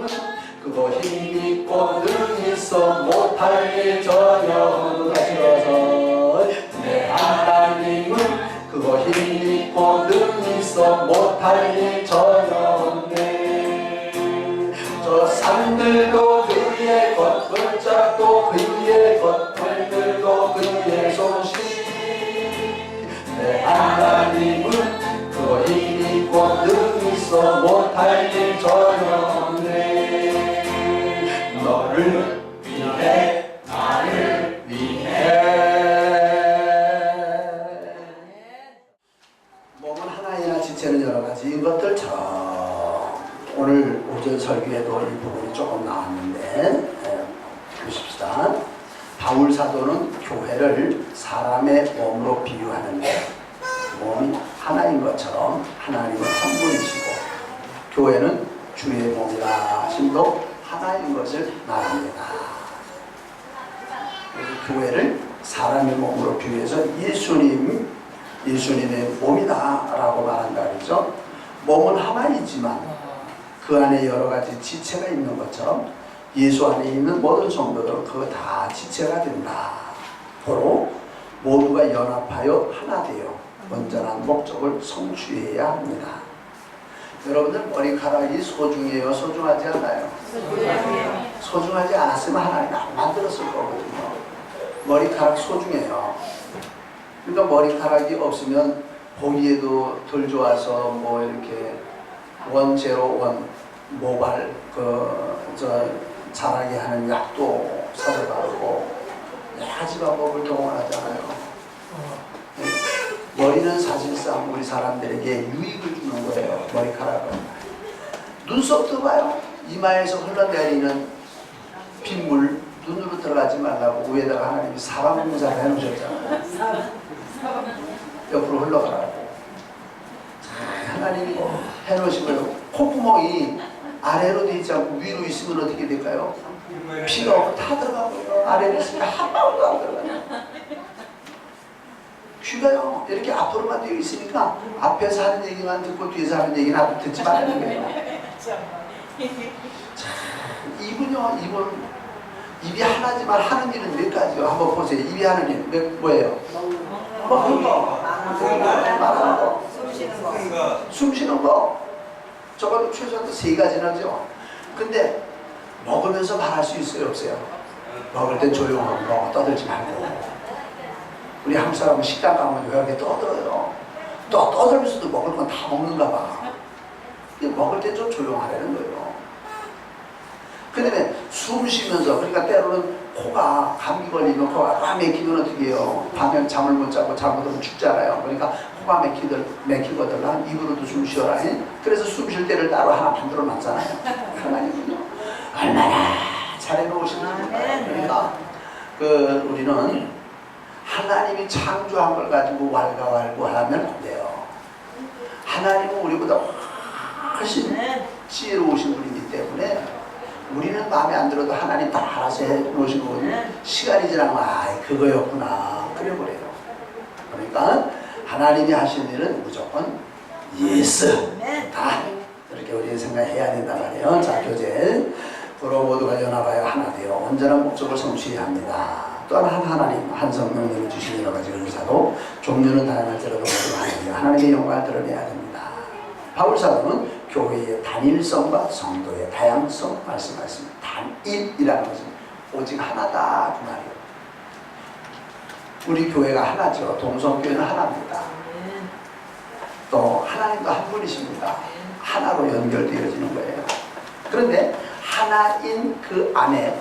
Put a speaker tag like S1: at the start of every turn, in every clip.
S1: 하나님은 그거 힘있고 능히 있어 못할 일 전혀 없는 것이어서 내 하나님은 그거 힘있고 능히 있어 못할 일 전혀 없네. 저 산들도 그의 것, 물짝도 그의 것, 물들도 그의 솜씨. 내 하나님은 그거 힘있고 능히 있어 못할 일 전혀 없네. 너를 위해 나를 위해. 몸은 하나이나 지체는 여러 가지인 것들처럼 오늘 오전 설교에도 이 부분이 조금 나왔는데 보십시다. 바울 사도는 교회를 사람의 몸으로 비유하는데 몸이 하나인 것처럼 하나님은 한 분이시고 교회는 주의 몸이라 하심도 하나인 것을 말합니다. 교회를 사람의 몸으로 비유해서 예수님의 몸이다 라고 말한다 그러죠. 몸은 하나이지만 그 안에 여러 가지 지체가 있는 것처럼 예수 안에 있는 모든 성도들은 그거 다 지체가 된다. 바로 모두가 연합하여 하나 되어 온전한 목적을 성취해야 합니다. 여러분들 머리카락이 소중해요? 소중하지 않나요? 소중하지 않았으면 하나님 안 만들었을 거거든요. 머리카락 소중해요. 그러니까 머리카락이 없으면 보기에도 덜 좋아서 뭐 이렇게 원제로 원 모발 자라게 하는 약도 사서 바르고 하지만 법을 동원하잖아요. 머리는 사실상 우리 사람들에게 유익을 주는 거예요. 머리카락은 눈썹도 봐요. 이마에서 흘러내리는 빗물 눈으로 들어가지 말라고 위에다가 하나님이 사람 문자를 해놓으셨잖아요. 옆으로 흘러가라고. 하나님이 해놓으시고요. 콧구멍이 아래로 돼 있지 않고 위로 있으면 어떻게 될까요? 피가 없고 다 들어가고요. 아래로 있으면 한 방울도 안 들어가요. 귀가요 이렇게 앞으로만 되어 있으니까 앞에서 하는 얘기만 듣고 뒤에서 하는 얘기는 듣지 말라는 거예요. 입은요, 입이 하나지만 하는 일은 몇 가지요. 한번 보세요. 입이 하는 일 뭐예요? 먹는 거, 말하는 거, 숨 쉬는 거. 저거는 최소한 3가지나죠. 근데 먹으면서 말할 수 있어요, 없어요? 먹을 땐 조용하고 먹어 떠들지 말고. 우리 한국 사람은 식당 가면 이렇게 떠들어요. 또 떠들면서도 먹을 건 다 먹는가 봐. 먹을 때 좀 조용하라는 거예요. 그 다음에 숨 쉬면서, 그러니까 때로는 코가 감기 걸리면 코가 막히면 어떻게 해요? 밤에 잠을 못 자고 잘못하면 죽잖아요. 그러니까 코가 막히거든. 입으로도 숨 쉬어라. 그래서 숨 쉴 때를 따로 하나 만들어 놨잖아요. 하나님은요 얼마나 잘해놓으시는 건가요? 그러니까 우리는 하나님이 창조한 걸 가지고 왈가왈부하면 안 돼요. 하나님은 우리보다 훨씬 지혜로우신 분이기 때문에 우리는 마음에 안 들어도 하나님 다 알아서 해놓으신 거거든요. 시간이 지나면 그거였구나 그래버려요. 그러니까 하나님이 하시는 일은 무조건 예스 다 이렇게 우리 생각해야 된단 말이에요. 자, 교재 서로 모두가 연합하여 하나 되어 온전한 목적을 성취해야 합니다. 또한 한 하나님, 한 성령님을 주신 여러 가지 은사도 종류는 다양할지라도 모두 하나님, 하나님의 영광을 드러내야 됩니다. 바울 사도는 교회의 단일성과 성도의 다양성 말씀하셨습니다. 단일이라는 것은 오직 하나다 그 말이에요. 우리 교회가 하나죠. 동성교회는 하나입니다. 또 하나님도 한 분이십니다. 하나로 연결되어지는 거예요. 그런데 하나인 그 안에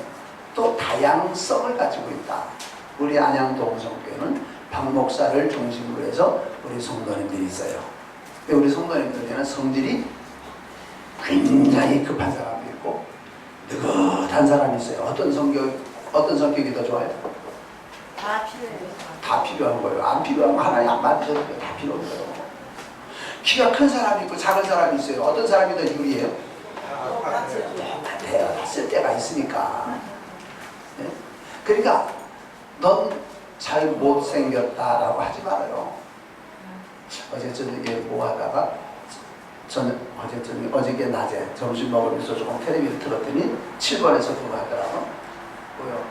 S1: 또 다양성을 가지고 있다. 우리 안양 동성교회는 박 목사를 중심으로 해서 우리 성도님들이 있어요. 우리 성도님들에는 성질이 굉장히 급한 사람도 있고 느긋한 사람이 있어요. 어떤 성격이 더 좋아요?
S2: 다 필요해요.
S1: 다 필요한 거예요. 안 필요하면 하나님 안 만드셔도 돼요. 다 필요한 거예요. 키가 큰 사람이 있고 작은 사람이 있어요. 어떤 사람이 더 유리해요? 똑같아요. 다 쓸 때가 있으니까. 네? 그러니까 넌 잘 못생겼다라고 하지 말아요. 어제 저녁에 뭐 하다가 어저께 낮에 점심 먹으면서 조금 텔레비를 틀었더니 7번에서 그거 하더라고. 뭐요?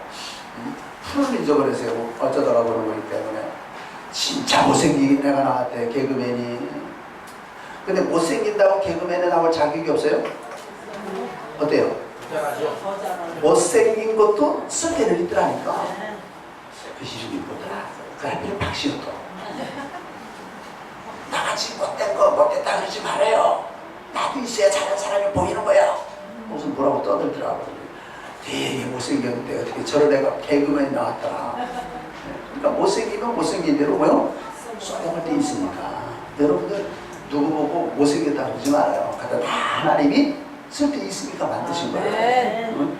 S1: 풀을 잊어버렸어요. 어쩌다가 그런 거기 때문에. 진짜 못생긴 애가 나왔대, 개그맨이. 근데 못생긴다고 개그맨에 나올 자격이 없어요? 어때요? 못생긴 것도 쓸데는 있더라니까. 그 이름이 뭐더라? 그 사람이 박시호도. 나같이 못된 거 못됐다 그러지 말아요. 나도 있어야 잘하는 사람이 보이는 거야. 무슨 뭐라고 떠들더라고. 되게 못생겼는데 어떻게 저런 애가 개그맨이 나왔더라. 그러니까 못생기면 못생긴 대로 뭐요? 쏘는 데 있으니까. 여러분들 누구 보고 못생겼다 그러지 말아요. 그러니까 다 하나님이 쓸데 있으니까 만드신 거예요. 응?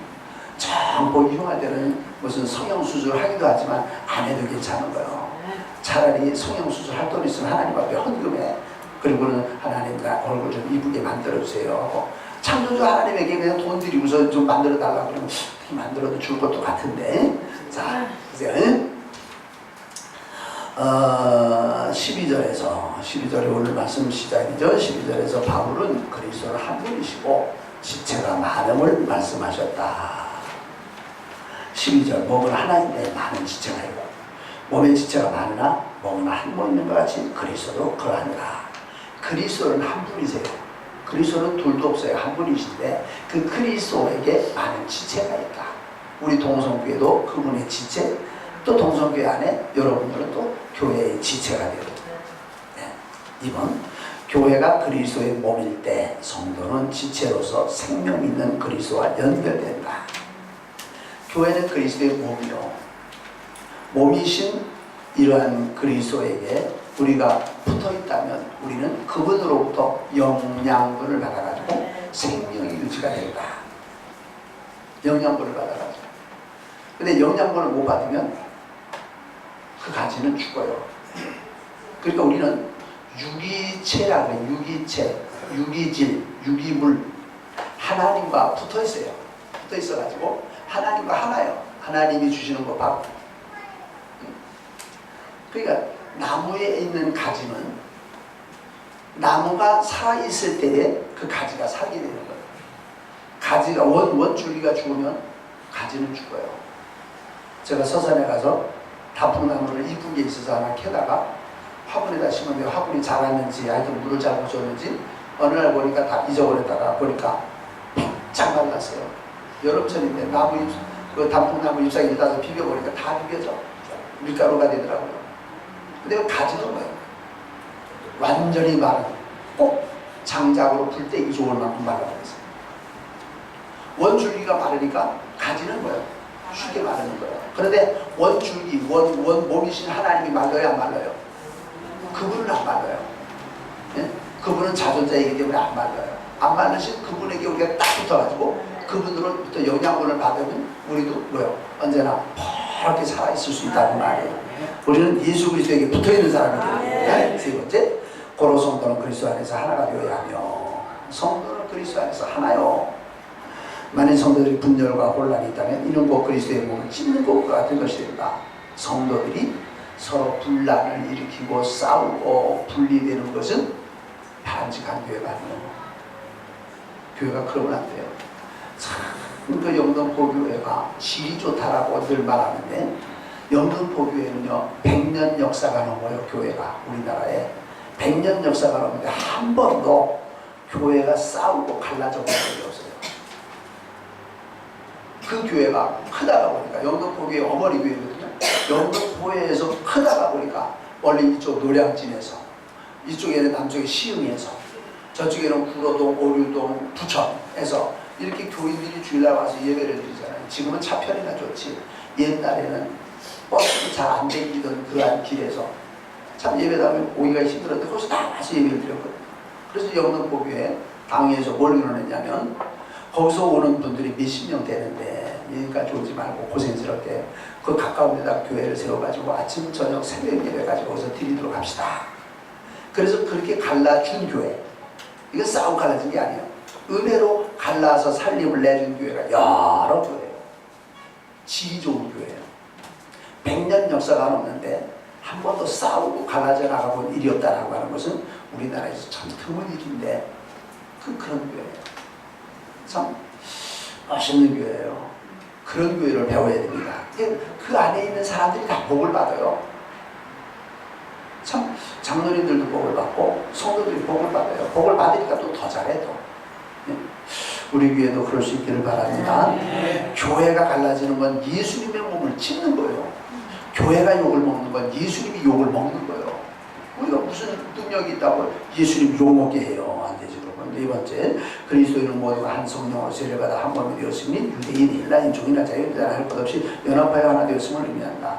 S1: 정보 이용할 때는 무슨 성형수술 하기도 하지만 안 해도 괜찮은 거예요. 차라리 성형수술 할 돈 있으면 하나님 앞에 헌금해. 그리고는 하나님 나 얼굴 좀 이쁘게 만들어주세요 하고, 창조주 하나님에게 그냥 돈 드리고서 좀 만들어 달라고 그러면 어떻게 만들어도 줄 것도 같은데. 자, 이제 12절에 오늘 말씀 시작이죠. 12절에서 바울은 그리스도는 한 분이시고 지체가 많음을 말씀하셨다. 12절, 몸은 하나인데 많은 지체가 있고, 몸의 지체가 많으나 몸은 한 몸 있는 것 같이 그리스도도 그러하니라. 그리스도는 한 분이세요. 그리스도는 둘도 없어요. 한 분이신데 그 그리스도에게 많은 지체가 있다. 우리 동성교회도 그분의 지체, 또 동성교회 안에 여러분들은 또 교회의 지체가 되고, 네. 2번, 교회가 그리스도의 몸일 때 성도는 지체로서 생명 있는 그리스도와 연결된다. 교회는 그리스도의 몸이요, 몸이신 이러한 그리스도에게 우리가 붙어 있다면 우리는 그분으로부터 영양분을 받아가지고 생명이 유지가 된다. 영양분을 받아가지고. 근데 영양분을 못 받으면 그 가지는 죽어요. 그러니까 우리는 유기체라고 해요. 유기체, 유기질, 유기물. 하나님과 붙어 있어요. 붙어 있어가지고 하나님과 하나요. 하나님이 주시는 거 받고. 그러니까 나무에 있는 가지는 나무가 살아있을 때에 그 가지가 살게 되는 거예요. 가지가 원줄기가 죽으면 가지는 죽어요. 제가 서산에 가서 다풍나무를 이쁘게 있어서 하나 캐다가 화분에다 심으면 화분이 자랐는지 하여튼 물을 잘 못 줬는지 어느 날 보니까 다 잊어버렸다가 보니까 쫙 말랐어요. 여름철인데 그 단풍나무 잎사귀를 따서 비벼보니까 다 비벼져. 밀가루가 되더라고요. 근데 가지는 뭐예요? 완전히 마른, 꼭 장작으로 불 떼기 좋을 만큼 말라버렸어요. 원줄기가 마르니까 가지는 뭐예요? 쉽게 마르는 거예요. 그런데 원줄기, 몸이신 하나님이 말라요, 안 말라요? 그분은 안 말라요. 예? 그분은 자존자이기 때문에 안 말라요. 안 말르신 그분에게 우리가 딱 붙어가지고 그분으로부터 영양분을 받으면 우리도 뭐요? 언제나 그렇게 살아있을 수 있다는 말이에요. 우리는 예수 그리스도에게 붙어있는 사람이기 때문에. 세 번째, 고로 성도는 그리스도 안에서 하나가 되어야 하며, 성도는 그리스도 안에서 하나요. 만일 성도들이 분열과 혼란이 있다면 이는 곧 그리스도의 몸을 찢는 것과 같은 것이 된다. 성도들이 서로 분란을 일으키고 싸우고 분리되는 것은 바람직한 교회가 아니에요. 교회가 그러면 안 돼요. 참 그 영등포교회가 질이 좋다라고 늘 말하는데, 영등포교회는요 100년 역사가 넘어요. 교회가 우리나라에 100년 역사가 넘는데 한 번도 교회가 싸우고 갈라져 본 적이 없어요. 그 교회가 크다가 보니까, 영등포교회 어머니 교회거든요. 영등포에서 크다가 보니까 원래 이쪽 노량진에서, 이쪽에는 남쪽에 시흥에서, 저쪽에는 구로동, 오류동, 부천에서 이렇게 교인들이 주일날 와서 예배를 드리잖아요. 지금은 차편이나 좋지. 옛날에는 버스도 잘 안 다니던 그러한 길에서 참 예배당에 오기가 힘들었는데 거기서 다 와서 예배를 드렸거든요. 그래서 영등포교회 당에서 뭘 그러느냐면, 거기서 오는 분들이 몇십 명 되는데 여기까지 오지 말고 고생스럽게 그 가까운 데다 교회를 세워가지고 아침 저녁 새벽 예배 가지고 거기서 드리도록 합시다. 그래서 그렇게 갈라준 교회, 이거 싸우고 갈라진 게 아니에요. 은혜로 갈라서 살림을 내준 교회가 여러 교회예요. 질이 좋은 교회예요. 100년 역사가 넘는데 한 번도 싸우고 갈라져 나가본 일이 없다라고 하는 것은 우리나라에서 참 드문 일인데, 그런 교회예요. 참 멋있는 교회예요. 그런 교회를 배워야 됩니다. 그 안에 있는 사람들이 다 복을 받아요. 참 장로님들도 복을 받고 성도들이 복을 받아요. 복을 받으니까 또 더 잘해 또. 우리 교회도 그럴 수 있기를 바랍니다. 교회가 갈라지는 건 예수님의 몸을 찢는 거예요. 교회가 욕을 먹는 건 예수님이 욕을 먹는 거예요. 우리가 무슨 능력이 있다고 예수님 욕먹게 해요. 안 되지. 그러면 네 번째, 그리스도인은 모두가 한 성령으로 세례를 받아 한 몸이 되었으니 유대인, 헬라인, 종이나 자유인이나 할 것 없이 연합하여 하나 되었음을 의미한다.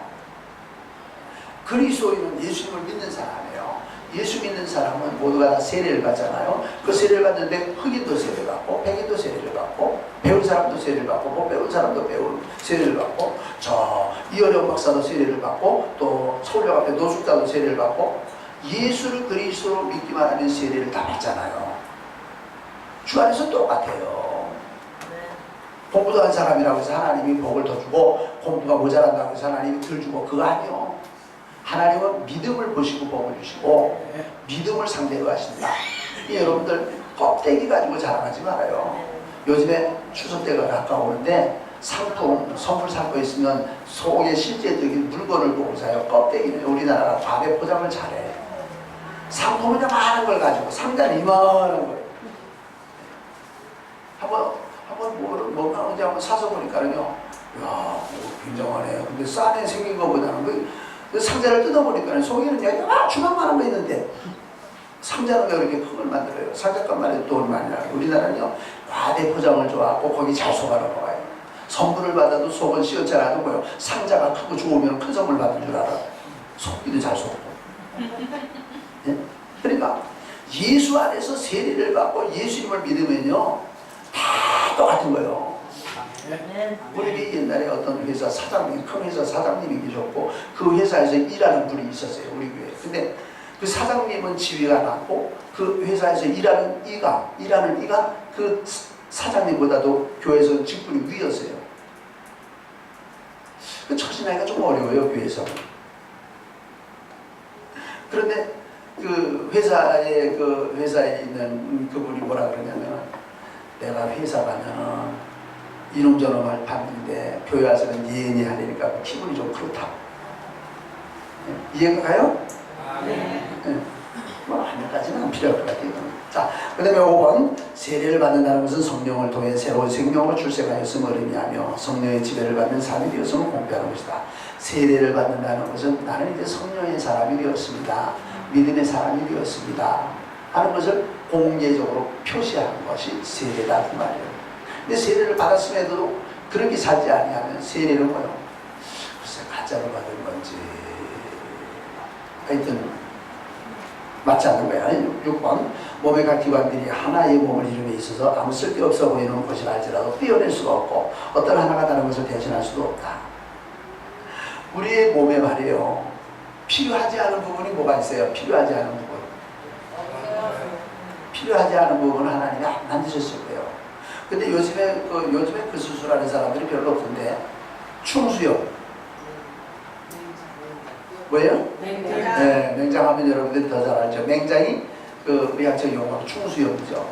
S1: 그리스도인은 예수님을 믿는 사람이에요. 예수 믿는 사람은 모두가 다 세례를 받잖아요. 그 세례를 받는데 흑인도 세례를 받고 백인도 세례를 받고 배운 사람도 세례를 받고 못 배운 사람도 배운 세례를 받고 이어령 박사도 세례를 받고 또 서울역 앞에 노숙자도 세례를 받고 예수를 그리스도로 믿기만 하면 세례를 다 받잖아요. 주 안에서 똑같아요. 공부도 한 사람이라고 해서 하나님이 복을 더 주고 공부가 모자란다고 해서 하나님이 덜 주고 그거 아니요. 하나님은 믿음을 보시고 복을 주시고 믿음을 상대로 하신다. 여러분들 껍데기 가지고 자랑하지 말아요. 요즘에 추석 때가 가까우는데 상품, 선물 살 거 있으면 속에 실제적인 물건을 보고 사요. 껍데기는 우리나라가 과대 포장을 잘해. 상품은 많은 걸 가지고 상자는 이만한 거예요. 한번 뭔가 언제 한번 사서 보니까는요, 야, 굉장하네. 근데 싸네 생긴 거보다는 그 상자를 뜯어보니까 속에는 그냥 주먹만한 거 있는데 상자는 왜 이렇게 큰 걸 만들어요? 상자값만 해도 돈이 많이 나요. 우리나라는요 과대 포장을 좋아하고 거기 잘 속아 넘어가요. 선물을 받아도 속은 시원치 않아도 뭐요 상자가 크고 좋으면 큰 선물 받을 줄 알아. 속기도 잘 속고. 예? 그러니까 예수 안에서 세례를 받고 예수님을 믿으면요 다 똑같은 거예요. 우리 옛날에 어떤 회사 사장님, 큰 회사 사장님이 계셨고 그 회사에서 일하는 분이 있었어요. 우리 교회에. 근데 그 사장님은 지위가 낮고 그 회사에서 일하는 이가 그 사장님보다도 교회에서 직분이 위였어요. 그 처신하기가 좀 어려워요, 교회에서. 그런데 그 회사에 있는 그분이 뭐라 그러냐면 내가 회사 가면은 이놈저놈을 봤는데 교회 와서는 예니 하려니까 기분이 좀 그렇다. 이해가 가요? 네. 뭐 하늘까지는 안 필요할 것 같아요. 자, 그 다음에 5번 세례를 받는다는 것은 성령을 통해 새로운 생명으로 출생하였음을 의미하며 성령의 지배를 받는 삶이 되었음을 공표하는 것이다. 세례를 받는다는 것은 나는 이제 성령의 사람이 되었습니다. 믿음의 사람이 되었습니다. 하는 것을 공개적으로 표시하는 것이 세례다 그 말이에요. 근데 세례를 받았음에도 그렇게 살지 아니하면 세례는 뭐요? 글쎄 가짜로 받은 건지 하여튼 맞지 않는 거야. 6번 몸의 각 기관들이 하나의 몸을 이룸에 있어서 아무 쓸데없어 보이는 것이라 할지라도 떼어낼 수가 없고 어떤 하나가 다른 것을 대신할 수도 없다. 우리의 몸에 말이에요. 필요하지 않은 부분이 뭐가 있어요? 필요하지 않은 부분. 필요하지 않은 부분은 하나님이 안 만드셨을 거예요. 근데 요즘에 그 수술하는 사람들이 별로 없던데 충수염 뭐예요? 네, 맹장하면 여러분들이 더 잘 알죠. 맹장이 그 의학적 용어로 충수염이죠.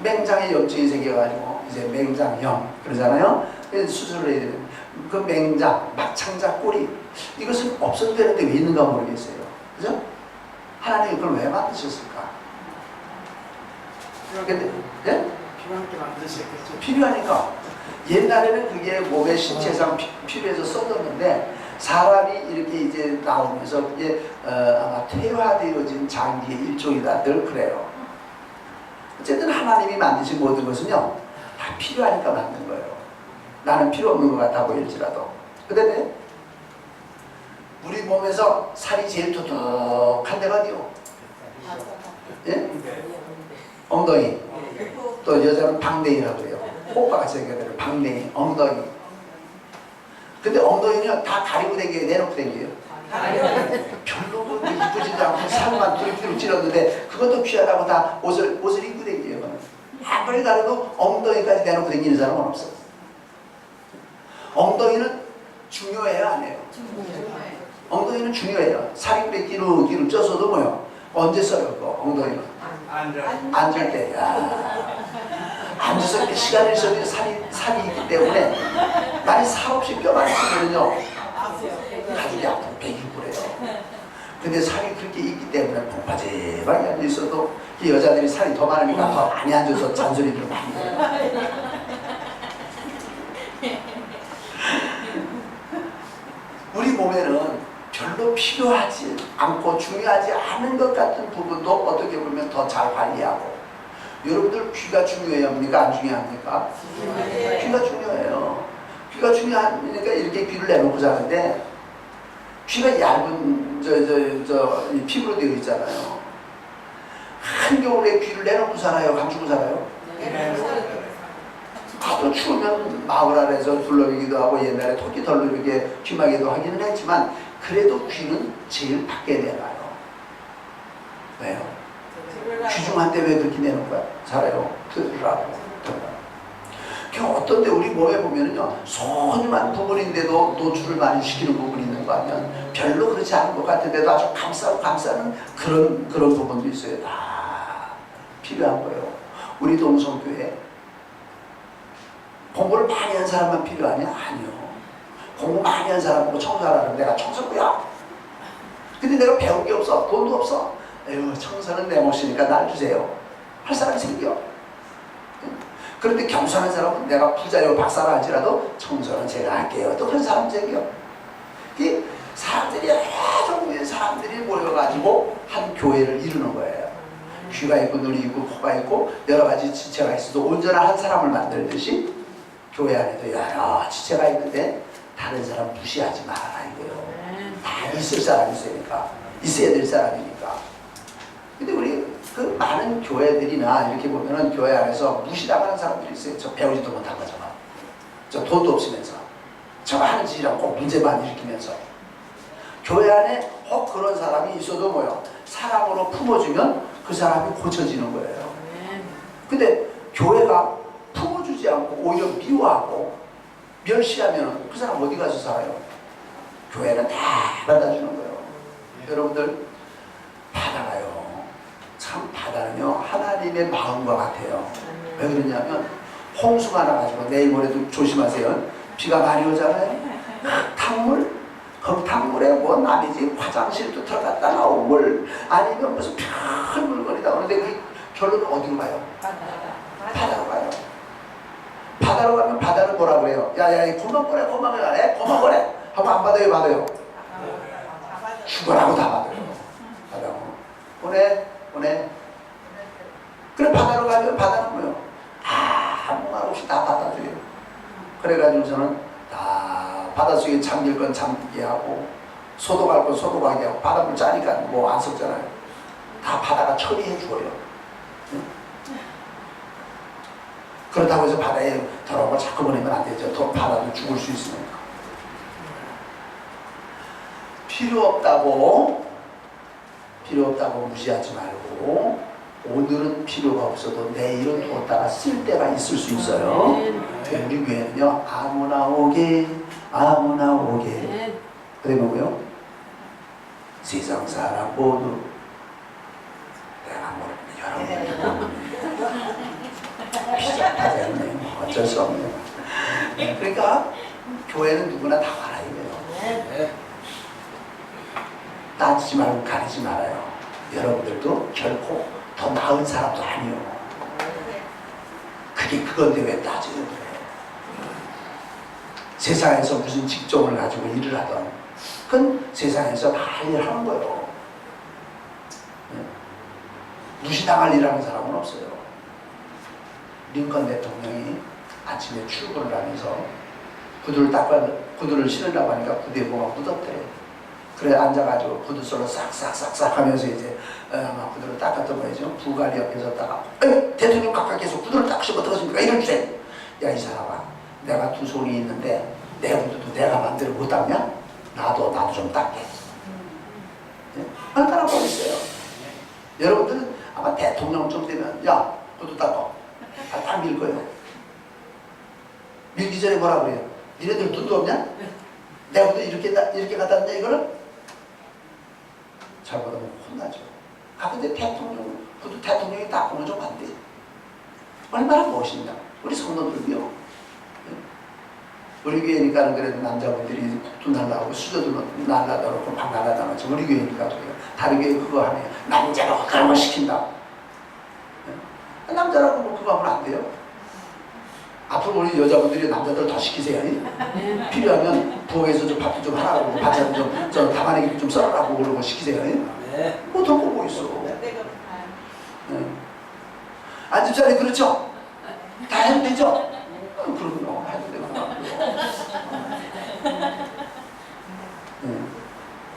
S1: 맹장에 염증이 생겨가지고 이제 맹장염 그러잖아요. 수술을 해야 되는 그 맹장, 막창자, 꼬리 이것은 없어도 되는데 왜 있는가 모르겠어요. 그죠? 하나님이 그걸 왜 만드셨을까? 근데 예?
S3: 필요하게 만드셨겠죠.
S1: 필요하니까. 옛날에는 그게 몸의 신체상 필요해서 써졌는데 사람이 이렇게 이제 나오면서 그게 아마 퇴화되어진 장기의 일종이다 늘 그래요. 어쨌든 하나님이 만드신 모든 것은요 다 필요하니까 만든 거예요. 나는 필요 없는 것 같아 보일지라도. 그 다음에 우리 몸에서 살이 제일 톡톡한 데가 어디요? 예? 엉덩이. 또 여자는 방댕이라고 그래요. 오빠가 생겨요. 방댕이, 엉덩이. 근데 엉덩이는 다 가리고 다녀요? 내놓고 다녀요? 별로 뭐 이쁘지도 않고 살만 두룩두룩 찔렀는데 그것도 귀하다고 다 옷을 입고 다녀요. 아무리 가려도 엉덩이까지 내놓고 다니는 사람은 없어. 엉덩이는 중요해요, 안 해요? 엉덩이는 중요해요. 살이 기루 쪄서도 뭐요? 언제 써요? 그거 엉덩이는 앉을 때. 앉아서 이렇게 시간이 있어도 살이 있기 때문에 많이 살 없이 뼈만 쓰면요 가죽이 앞으로 배기고 그래요. 근데 살이 그렇게 있기 때문에 폭파제하게 앉아 있어도 이 여자들이 살이 더 많으니까 더 많이 앉아서 잔소리를 많이 해요. 우리 몸에는 별로 필요하지 않고 중요하지 않은 것 같은 부분도 어떻게 보면 더 잘 관리하고. 여러분들 귀가 중요합니까? 안 중요합니까? 귀가 중요해요. 귀가 중요하니까 이렇게 귀를 내놓고 자는데 귀가 얇은 이 피부로 되어 있잖아요. 한겨울에 귀를 내놓고 살아요? 감추고 살아요? 하도 추우면 마을 아래에서 둘러비기도 하고 옛날에 토끼 털로 이렇게 귀마개도 하기는 했지만 그래도 귀는 제일 밖에 내놔요. 왜요? 귀중한데 왜 그렇게 내놓고 살아요? 들으라고. 어떤 데 우리 몸에 보면은요 소중한 부분인데도 노출을 많이 시키는 부분이 있는 거 하면 별로 그렇지 않은 것 같은데도 아주 감싸는 그런 부분도 있어요. 다 필요한 거예요. 우리 동성교회 공부를 많이 한 사람만 필요하냐? 아니요. 공부 많이 한 사람하고 청소하라는 내가 청소부야? 근데 내가 배운 게 없어. 돈도 없어. 에휴, 청소는 내 몫이니까 날 주세요. 할 사람이 생겨. 그런데 겸손한 사람은 내가 부자요 박사라 할지라도 청소는 제가 할게요. 또 그런 사람 생겨. 이 사람들이 여러 종류의 사람들이 모여가지고 한 교회를 이루는 거예요. 귀가 있고 눈이 있고 코가 있고 여러 가지 지체가 있어도 온전한 한 사람을 만들듯이 교회 안에도 여러 지체가 있는데 다른 사람 무시하지 말아라 이거요. 다 있을 사람이 있으니까. 있어야 될 사람이니까. 근데 우리 그 많은 교회들이나 이렇게 보면은 교회 안에서 무시당하는 사람들이 있어요. 저 배우지도 못한 거잖아. 저 돈도 없으면서. 저거 하는 짓이랑 꼭 문제만 일으키면서. 교회 안에 혹 그런 사람이 있어도 뭐요? 사랑으로 품어주면 그 사람이 고쳐지는 거예요. 근데 교회가 품어주지 않고 오히려 미워하고 멸시하면 그 사람 어디 가서 살아요? 교회는 다 받아주는 거예요. 여러분들 바다가요. 참 바다는요 하나님의 마음과 같아요. 왜 그러냐면 홍수가 나가지고 내일 모레도 조심하세요. 비가 많이 오잖아요. 흙탕물에 뭐 남이지 화장실도 들어갔다 나오고 뭘 아니면 무슨 큰 물건이다 오는데 그 결론은 어디로 가요? 바다로 가요. 바다로 가면 바다는 뭐라 그래요? 야야 그만 보내 그만 보내 하고 안 받아요? 죽어라고 다 받아요. 바다로 보내. 그래 바다로 가면 바다는 뭐예요? 아무 말 없이 다 받아줘요. 그래가지고 저는 다 바닷속에 잠길 건 잠기게 하고 소독할 건 소독하게 하고 바닷물 짜니까 뭐 안 썩잖아요. 다 바다가 처리해 주어요. 응? 그렇다고 해서 바다에 더러운 걸 자꾸 보내면 안 되죠. 더 바다도 죽을 수 있으니까. 필요 없다고 무시하지 말고 오늘은 필요가 없어도 내일은 뒀다가 쓸 때가 있을 수 있어요. 우리 교회는요 아무나 오게 그리고 뭐요? 세상 사람 모두 내가 모르는데 여러분 비슷하잖아요. 어쩔 수 없네요. 그러니까 교회는 누구나 다 와라 이거예요. 따지지 말고 가리지 말아요. 여러분들도 결코 더 나은 사람도 아니요. 그게 그건데 왜 따져요? 세상에서 무슨 직종을 가지고 일을 하던 그건 세상에서 다 일을 하는 거예요. 무시당할 일하는 사람은 없어요. 링컨 대통령이 아침에 출근을 하면서 구두를 신으려고 하니까 구두에 뭐가 묻었대. 그래 앉아가지고 구두솔로 싹싹싹싹 하면서 이제 막 구두를 닦았던 거죠. 부관이 옆에서 다가 대통령 각각께서 구두를 닦으시면 어떡하십니까? 이럴 줄 야 이 사람아 내가 두 손이 있는데 내 구두도 내가 만들어 못 닦냐? 나도 좀 닦게. 간단한 거 있어요. 여러분들은 아마 대통령쯤 되면 야 구두 닦아. 딱 밀 거예요. 밀기 전에 뭐라 그래요? 니네들 눈도 없냐? 내가 구두 이렇게 갖다 놨냐 이거는? 잘못하면 혼나죠. 아 근데 부도 대통령이 딱 보면 좀 안 돼. 얼마나 멋있냐. 우리 성도들이요. 우리 교회니까는 그래도 남자분들이 북도 날라오고 수저도 날라다 놓고 막 날라다 놓지. 우리 교회니까 그래요. 다른 교회 그거 하면 남자라고 그런 거 시킨다. 남자라고 뭐 그거 하면 안 돼요. 앞으로 우리 여자분들이 남자들 더 시키세요. 필요하면 부엌에서 좀 밥도 좀 하라고 반찬 좀 담아내기 좀 썰어라고 그러고 시키세요. 뭐 더 보고 있어. 안집사님 그렇죠? 다 해도 되죠? 그럼요. 해도 되구나.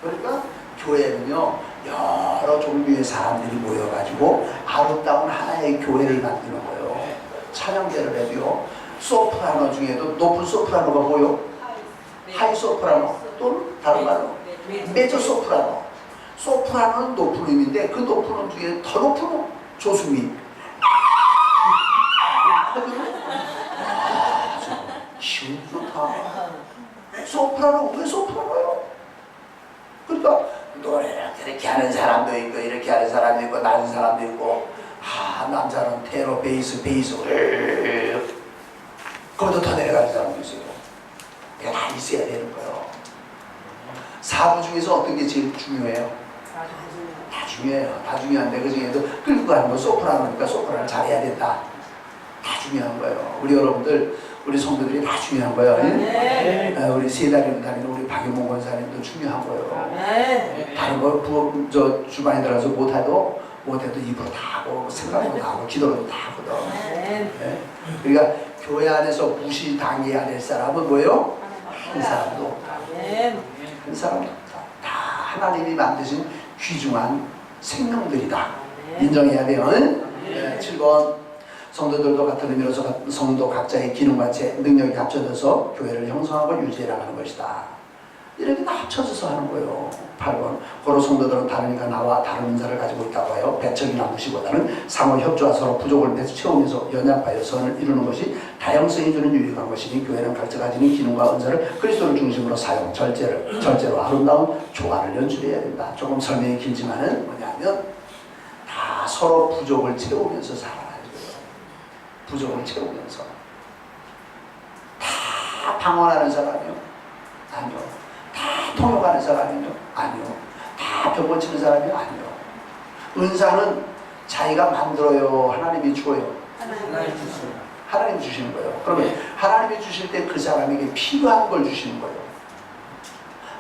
S1: 그러니까 교회는요 여러 종류의 사람들이 모여가지고 아름다운 하나의 교회를 만드는 거예요. 찬양대를 해도요 소프라노 중에도 높은 소프라노가 뭐요? 하이 소프라노 또는 다른 말로 메조 소프라노. 소프라노는 높은 음인데 그 높은 음 중에 더 높은 조수미. 기분 좋다. 소프라노 왜 소프라노요? 그러니까 노래를 그렇게 하는 사람도 있고 이렇게 하는 사람도 있고 낮은 사람도 있고 남자는 테너 베이스 그것도 더 내려가는 사람도 있어요. 이게 다 있어야 되는 거예요. 사부 중에서 어떤 게 제일 중요해요? 다 중요해요. 다 중요한데 그 중에도 끌고 가는 거 소프라노니까 소프라노를 잘해야 된다. 다 중요한 거예요. 우리 여러분들 우리 성도들이 다 중요한 거예요. 우리 세다리로 다니는 우리 박용모 권사님도 중요한 거예요. 다른 거 주방에 들어가서 못해도 입으로 다 하고 생각으로 다 하고 기도로 다 하거든. 그러니까 교회 안에서 무시당해야 될 사람은 뭐예요? 한 사람도 없다. 한 사람도 없다. 다 하나님이 만드신 귀중한 생명들이다. 인정해야 돼요. 7번 성도들도 같은 의미로서 성도 각자의 기능과 능력이 합쳐져서 교회를 형성하고 유지해나가는 것이다. 이렇게 다 합쳐져서 하는 거예요. 8번 고로 성도들은 다르니까 나와 다른 은사를 가지고 있다고 하여 배척이나 무시보다는 상호 협조와 서로 부족을 채우면서 연합하여 선을 이루는 것이 다양성이 주는 유익한 것이니 교회는 각자 가지는 기능과 은사를 그리스도를 중심으로 사용 절제로 아름다운 조화를 연출해야 된다. 조금 설명이 길지만은 뭐냐면 다 서로 부족을 채우면서 살아가는 거예요. 부족을 채우면서 다 방언하는 사람이요? 아니요. 다 통역하는 사람이요? 아니요. 다 병 고치는 사람이요? 아니요. 은사는 자기가 만들어요? 하나님이 주어요? 하나님이 주시는 거예요. 그러면 하나님이 주실 때 그 사람에게 필요한 걸 주시는 거예요.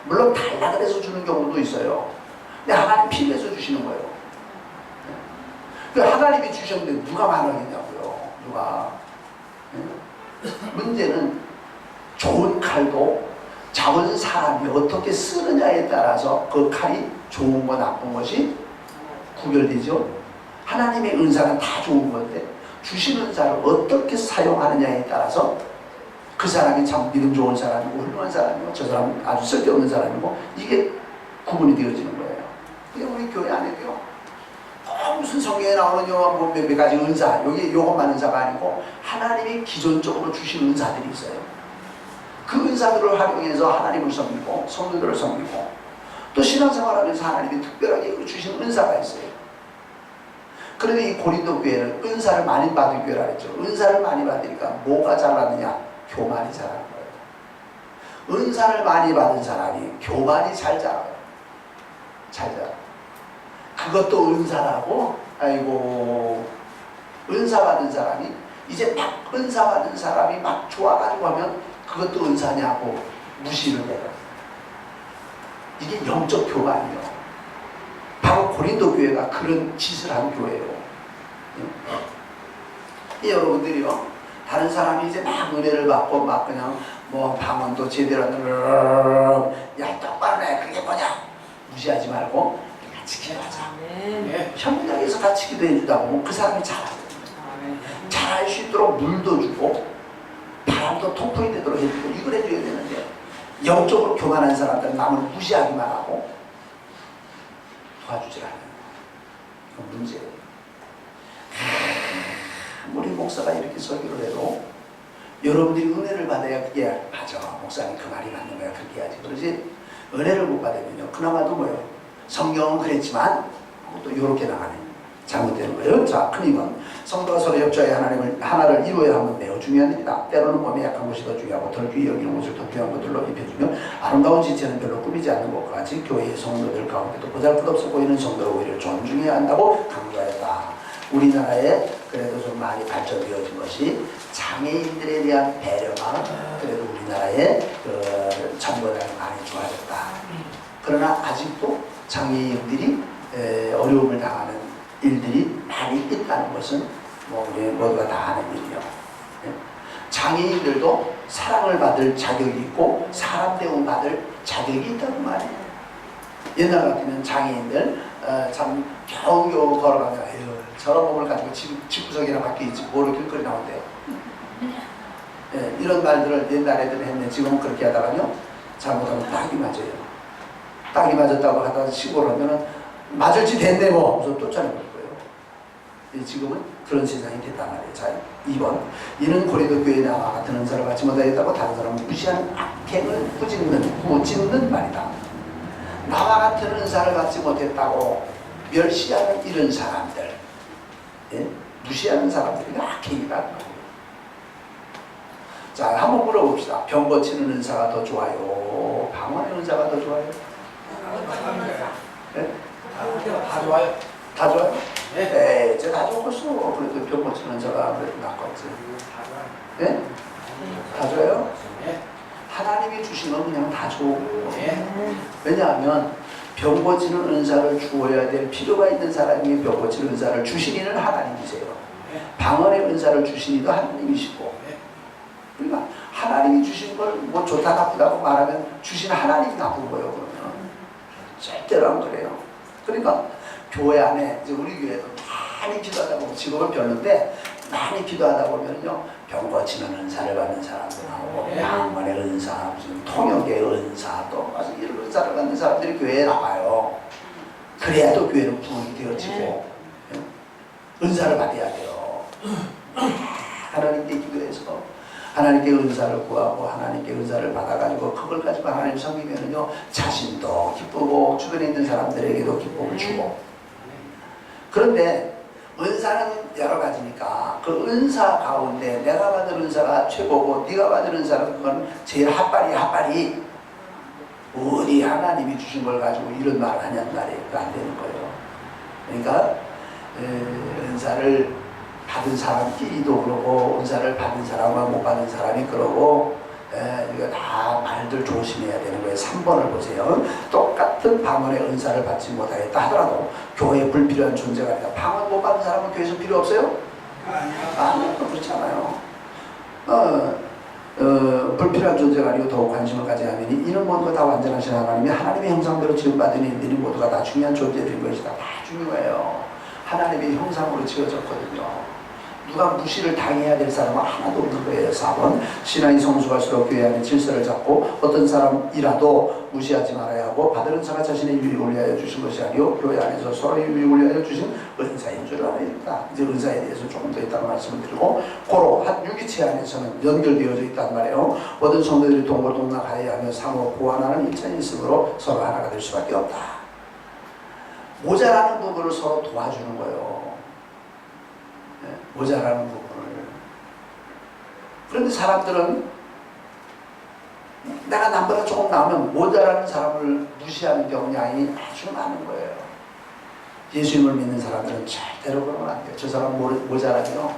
S1: 물론 달라 그래서 주는 경우도 있어요. 근데 하나님 필요해서 주시는 거예요. 하나님이 주셨는데 누가 만원이냐고요. 누가. 문제는 좋은 칼도 잡은 사람이 어떻게 쓰느냐에 따라서 그 칼이 좋은 거 나쁜 것이 구별되죠. 하나님의 은사는 다 좋은 건데 주신 은사를 어떻게 사용하느냐에 따라서 그 사람이 참 믿음 좋은 사람이고 훌륭한 사람이고 저 사람은 아주 쓸데없는 사람이고 이게 구분이 되어지는 거예요. 그게 우리 교회 안에도요. 무슨 성경에 나오는 뭐 몇 가지 은사 여기 요것만 은사가 아니고 하나님이 기존적으로 주신 은사들이 있어요. 그 은사들을 활용해서 하나님을 섬기고 성도들을 섬기고 또 신앙생활하면서 하나님이 특별하게 주신 은사가 있어요. 그런데 이 고린도 교회는 은사를 많이 받은 교회라 했죠. 은사를 많이 받으니까 뭐가 잘나느냐? 교만이 잘하는 거예요. 은사를 많이 받은 사람이 교만이 잘 자라요. 잘 자라요. 그것도 은사라고? 아이고 은사 받은 사람이 이제 막 은사 받은 사람이 막 좋아가지고 하면 그것도 은사냐고 무시를 해요. 이게 영적 교만이에요. 바로 고린도 교회가 그런 짓을 한 교회예요. 여러분들이요 다른 사람이 이제 막 은혜를 받고 막 그냥 뭐 방언도 제대로 야 똑바로 해 그게 뭐냐 무시하지 말고 같이 기도하자. 현장에서 같이 기도해주다 보면 그 사람이 잘하거든요. 잘할 수 있도록 물도 주고 바람도 통풍이 되도록 해주고 이걸 해줘야 되는데 영적으로 교만한 사람들은 남을 무시하기만 하고 도와주질 않아요. 이건 문제예요. 우리 목사가 이렇게 설교를 해도 여러분들이 은혜를 받아야 그게 맞아. 목사님 그 말이 맞는 거야. 그렇게 해야지. 그러지 은혜를 못 받으면요. 그나마도 뭐예요. 성경은 그랬지만 또 이렇게 나가네. 잘못되는 거예요. 자, 큰 힘은 성도가 서로 협조하여 하나를 이루어야 하는 매우 중요한 일이다. 때로는 몸에 약한 것이 더 중요하고 덜 귀히 여기는 것을 더 귀한 것들로 입혀주면 아름다운 지체는 별로 꾸미지 않는 것과 같이 교회의 성도들 가운데도 보잘것없어 보이는 성도를 오히려 존중해야 한다고 강조했다. 우리나라에 그래도 좀 많이 발전되어진 것이 장애인들에 대한 배려가 그래도 우리나라의 전보다 많이 좋아졌다. 그러나 아직도 장애인들이 어려움을 당하는 일들이 많이 있다는 것은 뭐 우리 모두가 다 아는 일이요. 장애인들도 사랑을 받을 자격이 있고 사람 대우 받을 자격이 있다고 말이에요. 옛날 같으면 장애인들 참 겨우겨우 걸어가면 아유, 저런 몸을 가지고 집구석이나 밖에 있지 뭐로 길거리 나온대요. 이런 말들을 옛날 애들은 했는데 지금은 그렇게 하다가요 잘못하면 딱이 맞아요. 딱이 맞았다고 하다가 신고를 하면은 맞을지 됐네 뭐 그래서 쫓아내버릴 거예요. 지금은 그런 세상이 됐단 말이에요. 자, 2번 이는 고린도 교회에 나와 같은 은사를 받지 못하였다고 다른 사람을 무시하는 악행을 꾸짖는 말이다. 나와 같은 은사를 받지 못했다고 멸시하는 이런 사람들, 무시하는 사람들이 악행이다. 자, 한번 물어봅시다. 병 고치는 은사가 더 좋아요? 방언의 은사가 더 좋아요? 네?
S3: 다 좋아요.
S1: 다 좋아요?
S3: 네.
S1: 제가 다 좋겠어. 그래도 병 고치는 은사가 그래도 낫겠지. 네? 다 좋아요?
S3: 네.
S1: 하나님이 주신 건 그냥 다 좋고.
S3: 네.
S1: 왜냐하면 병 고치는 은사를 주어야 될 필요가 있는 사람이 병 고치는 은사를 주신 이는 하나님이세요. 방언의 은사를 주신 이도 하나님이시고. 그러니까 하나님이 주신 걸 뭐 좋다 나쁘다고 말하면 주신 하나님이 나쁜 거예요. 그러면 절대로 안 그래요. 그러니까 교회 안에 이제 우리 교회도 많이 기도하다 보면 직업은 별론데 많이 기도하다 보면요 병 고치는 은사를 받는 사람도 나오고 방언의 은사, 무슨 통역의 은사 또 이런 은사를 받는 사람들이 교회에 나와요. 그래야 또 교회는 부흥이 되어지고 은사를 받아야 돼요. 하나님께 기도해서 하나님께 은사를 구하고 하나님께 은사를 받아가지고 그걸 가지고 하나님 섬기면은요 자신도 기쁘고 주변에 있는 사람들에게도 기쁨을 주고. 그런데 은사는 여러 가지니까 그 은사 가운데 내가 받은 은사가 최고고 네가 받은 은사는 그건 제일 핫발이 어디 하나님이 주신 걸 가지고 이런 말을 하냔 말이에요. 안 되는 거예요. 그러니까 은사를 받은 사람끼리도 그러고 은사를 받은 사람과 못 받은 사람이 그러고 이거 다 말들 조심해야 되는 거예요. 3번을 보세요. 똑같은 방언의 은사를 받지 못하겠다 하더라도 교회에 불필요한 존재가 아니다. 방언 못 받은 사람은 교회에서 필요 없어요? 아니요. 그렇지 않아요. 불필요한 존재가 아니고 더욱 관심을 가져야 하면 이는 모두가 다 완전하신 하나님이 하나님의 형상대로 지음받은 이들이 모두가 다 중요한 존재들인 것이다. 다 중요해요. 하나님의 형상으로 지어졌거든요. 누가 무시를 당해야 될 사람은 하나도 없는 거예요. 4번 신앙이 성숙할수록 교회 안에 질서를 잡고 어떤 사람이라도 무시하지 말아야 하고 받은 은사가 자신의 유익을 위하여 주신 것이 아니요 교회 안에서 서로의 유익을 위하여 주신 은사인 줄 알아야겠다. 이제 은사에 대해서 조금 더 있다는 말씀을 드리고 고로 한 유기체 안에서는 연결되어져 있단 말이에요. 모든 성도들이 동고동락하여야 하며 상호 보완하는 일자인 있으므로 서로 하나가 될 수밖에 없다. 모자라는 부분을 서로 도와주는 거예요. 모자라는 부분을. 그런데 사람들은 내가 남보다 조금 나오면 모자라는 사람을 무시하는 경향이 아주 많은 거예요. 예수님을 믿는 사람들은 절대로 그러면 안 돼요. 저 사람 모자라면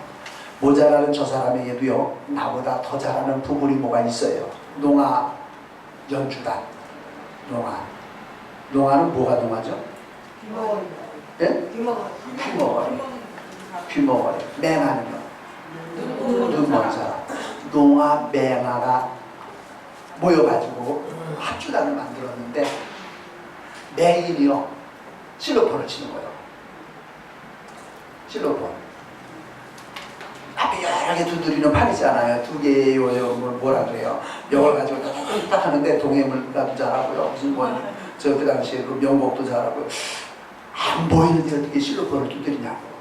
S1: 모자라는 저 사람에게도요 나보다 더 잘하는 부분이 뭐가 있어요. 농아 연주단. 농아는 뭐가 농아죠? 귀머거리. 맹아는요? 눈먼 사람. 농아, 맹아가 모여가지고 합주단을 만들었는데 맹인이요 실로폰을 치는 거예요. 실로폰. 앞에 여러 개 두드리는 판 있잖아요. 두 개요, 뭐라 그래요. 이걸 가지고 딱 하는데 동해물가도 잘하고요. 무슨 그 당시에 그 명곡도 잘하고요. 안 보이는데 어떻게 실로폰을 두드리냐고.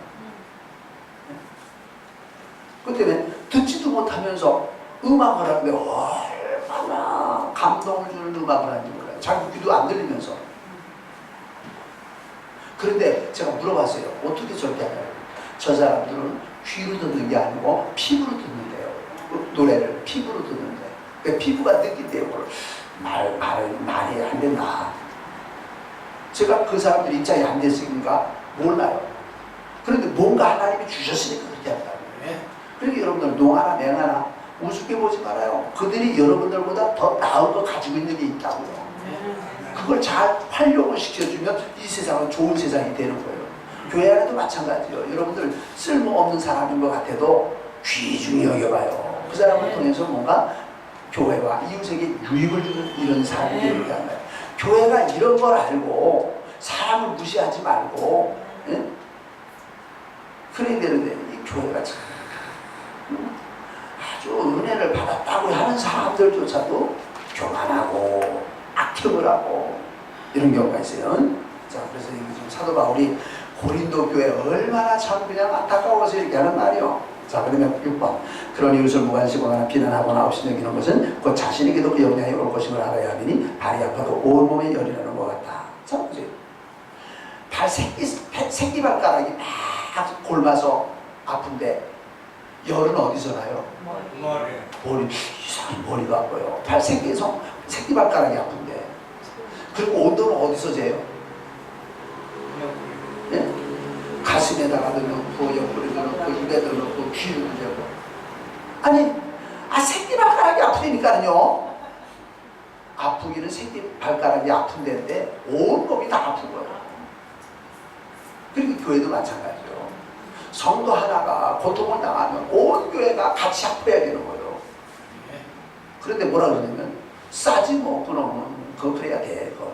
S1: 그 때문에 듣지도 못하면서 음악을 하는데 얼마나 감동을 주는 음악을 하는지 몰라요. 자기 귀도 안 들리면서. 그런데 제가 물어봤어요. 어떻게 저렇게 하냐고. 저 사람들은 귀로 듣는 게 아니고 피부로 듣는데요. 노래를 피부로 듣는데. 그러니까 피부가 느낀대요. 말이 안 된다. 제가 그 사람들 입장이 안 됐으니까 몰라요. 그런데 뭔가 하나님이 주셨으니까 그렇게 한다는 거예요. 그러니까 여러분들 농하나 맹하나 우습게 보지 말아요. 그들이 여러분들보다 더 나은 거 가지고 있는 게 있다고요. 그걸 잘 활용을 시켜주면 이 세상은 좋은 세상이 되는 거예요. 교회 안에도 마찬가지예요. 여러분들 쓸모없는 사람인 것 같아도 귀중히 여겨봐요. 그 사람을 통해서 뭔가 교회와 이웃에게 유익을 주는 이런 사람이 되는 거예요. 교회가 이런 걸 알고 사람을 무시하지 말고, 예? 그래야 되는데 이 교회가 참 아주 은혜를 받았다고 하는 사람들조차도 교만하고 악행을 하고 이런 경우가 있어요. 자, 그래서 지금 사도 바울이 고린도 교회 얼마나 참 그냥 안타까워서 이렇게 하는 말이요. 자, 그러면 6번. 그러니 이웃을 무관심하거나 비난하거나 없이 여기는 것은 곧 자신에게도 그 영향이 올 것임을 알아야 하니 발이 아파도 온몸에 열이 나는 것 같다. 자, 보세요. 새끼발가락이 막 골마서 아픈데 열은 어디서 나요? 머리. 이상한 머리가 아파요. 새끼발가락이 아픈데. 그리고 온도는 어디서 재요? 네? 가슴에다가도 넣고 옆구리도 넣고 입에도 넣고 귀도 넣고. 아니, 새끼발가락이 아프니까는요. 아프기는 새끼발가락이 아픈 데인데 온 몸이 다 아픈 거예요. 그리고 교회도 마찬가지죠. 성도 하나가 고통을 당하면 온 교회가 같이 아파야 되는 거예요. 그런데 뭐라 그러냐면 싸지 뭐 그놈은 그거 그래야 돼. 그건.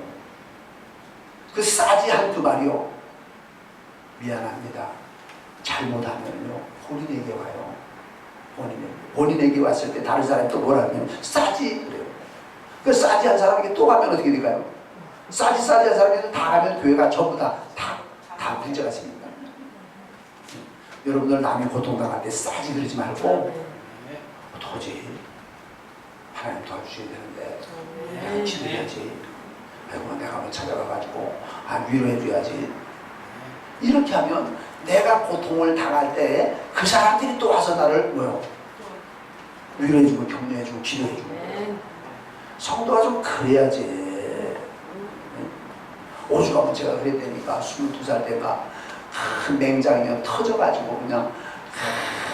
S1: 그 싸지 한 그 말이요. 미안합니다. 잘못하면요 본인에게 와요. 본인에게 왔을 때 다른 사람이 또 뭐라 하면 싸지 그래요. 그 싸지 한 사람에게 또 가면 어떻게 될까요? 싸지 한 사람에게 다 가면 교회가 전부 다 문제가 생깁니다. 여러분들 남이 고통당할 때 싸지 그러지 말고 도저히 하나님 도와주셔야 되는데 기도해야지. 아이고 내가 한번 찾아가가지고 위로해줘야지. 이렇게 하면 내가 고통을 당할 때 그 사람들이 또 와서 나를 위로해주고 격려해주고 기도해주고. 성도가 좀 그래야지. 오죽하면 제가 그랬다니까 22살 때가 큰 맹장이 터져가지고 그냥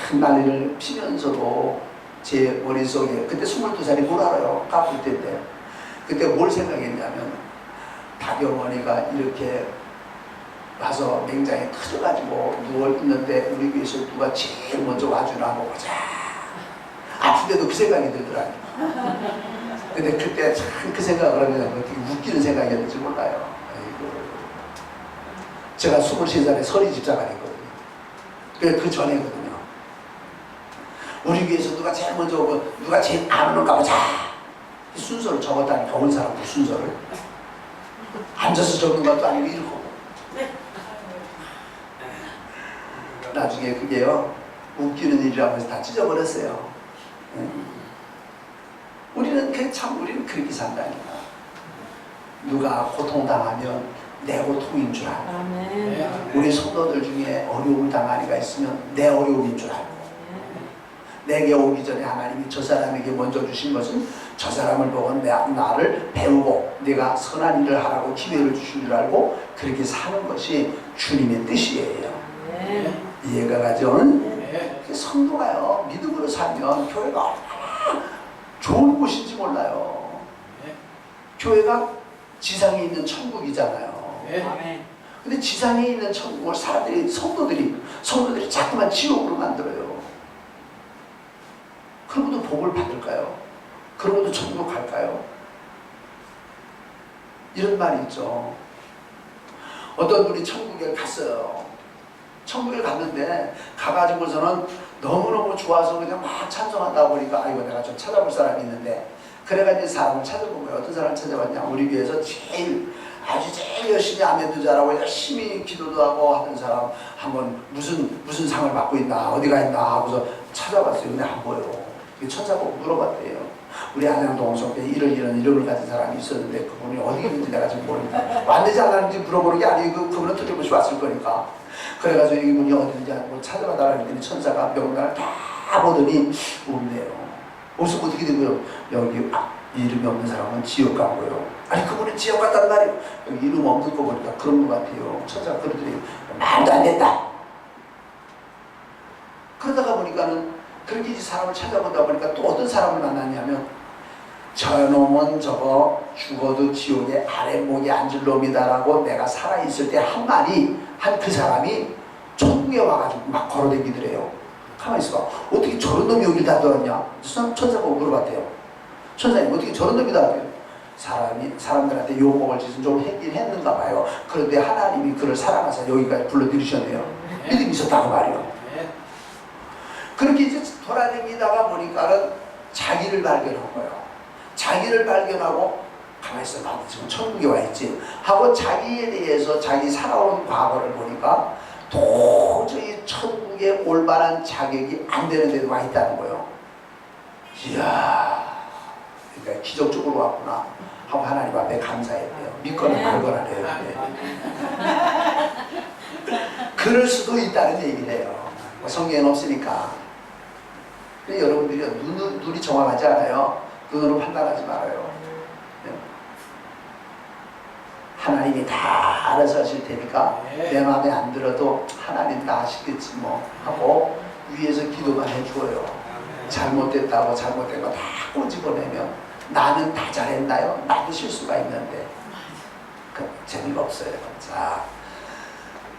S1: 큰 난리를 피면서도 제 머릿속에 그때 22살이 뭘 알아요? 깎을 때인데 그때 뭘 생각했냐면 박영원이가 이렇게 와서 맹장이 터져가지고 누워있는데 우리 교회에서 누가 제일 먼저 와주나 한번 보자. 아픈데도 그 생각이 들더라고요. 근데 그때 참 그 생각을 하면 어떻게 웃기는 생각이었는지 몰라요. 아이고. 제가 23살에 서리 집사가 됐거든요. 그 전에거든요. 우리 교회에서 누가 제일 먼저 오고 누가 제일 안 오는가 보자. 이 순서를 적었다니까 온 사람들 순서를. 앉아서 적는 것도 아니고 이러고. 나중에 그게요 웃기는 일이라고 해서 다 찢어버렸어요. 우리는 그렇게 산다니까. 누가 고통당하면 내 고통인 줄 알고, 우리 성도들 중에 어려움을 당한 이가 있으면 내 어려움인 줄 알고, 내게 오기 전에 하나님이 저 사람에게 먼저 주신 것은 저 사람을 보고 나를 배우고 내가 선한 일을 하라고 기회를 주신 줄 알고 그렇게 사는 것이 주님의 뜻이에요. 이해가 가죠? 성도가요 믿음으로 살면 교회가 얼마나 좋은 곳인지 몰라요. 교회가 지상에 있는 천국이잖아요. 근데 지상에 있는 천국을 사람들이 성도들이 자꾸만 지옥으로 만들어요. 그러고도 복을 받을까요? 그러고도 천국 갈까요? 이런 말이 있죠. 어떤 분이 천국에 갔어요. 천국에 갔는데 가가지고서는 너무너무 좋아서 그냥 막 찬송하다 보니까 아이고 내가 좀 찾아볼 사람이 있는데 그래가지고 사람을 찾아본 거예요. 어떤 사람을 찾아봤냐. 우리 교회에서 제일 열심히 아멘도 잘하고 열심히 기도도 하고 하는 사람 한번 무슨 상을 받고 있나 어디가 있나 하고서 찾아봤어요. 근데 안 보여요. 천사가 물어봤대요. 우리 안양 동성교회 이런 이름을 가진 사람이 있었는데 그분이 어디 있는지 내가 지금 모르겠다. 왔는지 안 왔는지 물어보는 게 아니고 그분은 틀림없이 왔을 거니까. 그래가지고 이분이 어디 있는지 뭐 찾아봐달라 했더니 천사가 명단을 다 보더니 없네요. 어디서 어떻게 된 거예요? 여기 이름이 없는 사람은 지옥 간 거예요. 아니 그분은 지옥 갔단 말이에요. 여기 이름 없는 거 보니까 그런 것 같아요. 천사가 그러더니 말도 안 된다. 그러다가 보니까는 그렇게 이제 사람을 찾아보다 보니까 또 어떤 사람을 만났냐면 저놈은 저거 죽어도 지옥의 아랫목에 앉을 놈이다라고 내가 살아있을 때 한 말이 한 그 사람이 천국에 와가지고 막 걸어다니더래요. 가만히 있어봐. 어떻게 저런 놈이 여길 다 들었냐? 천사가 물어봤대요. 천사님 어떻게 저런 놈이 다 들어요? 사람들한테 욕먹을 짓은 좀 했긴 했는가 봐요. 그런데 하나님이 그를 사랑하사 여기까지 불러들이셨네요. 믿음이 있었다고 말이요. 그렇게 이제 돌아다니다가 보니까는 자기를 발견한 거예요. 자기를 발견하고 가만히 있어. 나도 지금 천국에 와 있지 하고 자기에 대해서 자기 살아온 과거를 보니까 도저히 천국에 올 만한 자격이 안 되는 데도 와 있다는 거예요. 이야, 그러니까 기적적으로 왔구나 하고 하나님 앞에 감사했대요. 믿거나 말거나 해요. 그럴 수도 있다는 얘기래요. 성경에는 없으니까. 근데 여러분들이 눈이 정확하지 않아요. 눈으로 판단하지 말아요. 하나님이 다 알아서 하실 테니까 내 마음에 안 들어도 하나님 다 아시겠지 뭐 하고 위에서 기도만 해줘요. 잘못됐다고 잘못된 거 다 꼬집어내면 나는 다 잘했나요? 나도 실수가 있는데 그 재미가 없어요. 자,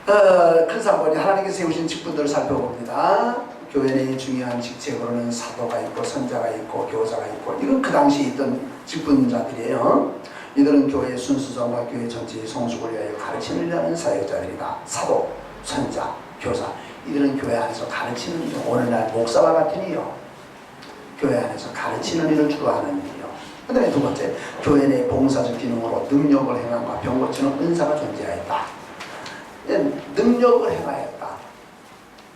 S1: 큰 사건이 하나님께서 세우신 직분들을 살펴봅니다. 교회 내에 중요한 직책으로는 사도가 있고 선자가 있고 교사가 있고 이건 그 당시에 있던 직분자들이에요. 이들은 교회의 순수성과 교회 전체의 성숙을 위하여 가르치는 하는 사역자들이다. 사도, 선자, 교사 이들은 교회 안에서 가르치는 일, 오늘날 목사와 같은 일이요. 교회 안에서 가르치는 일을 주로 하는 일이요. 그 다음에 두 번째, 교회 내 봉사적 기능으로 능력을 행함과 병 고치는 은사가 존재하였다. 능력을 행하였다.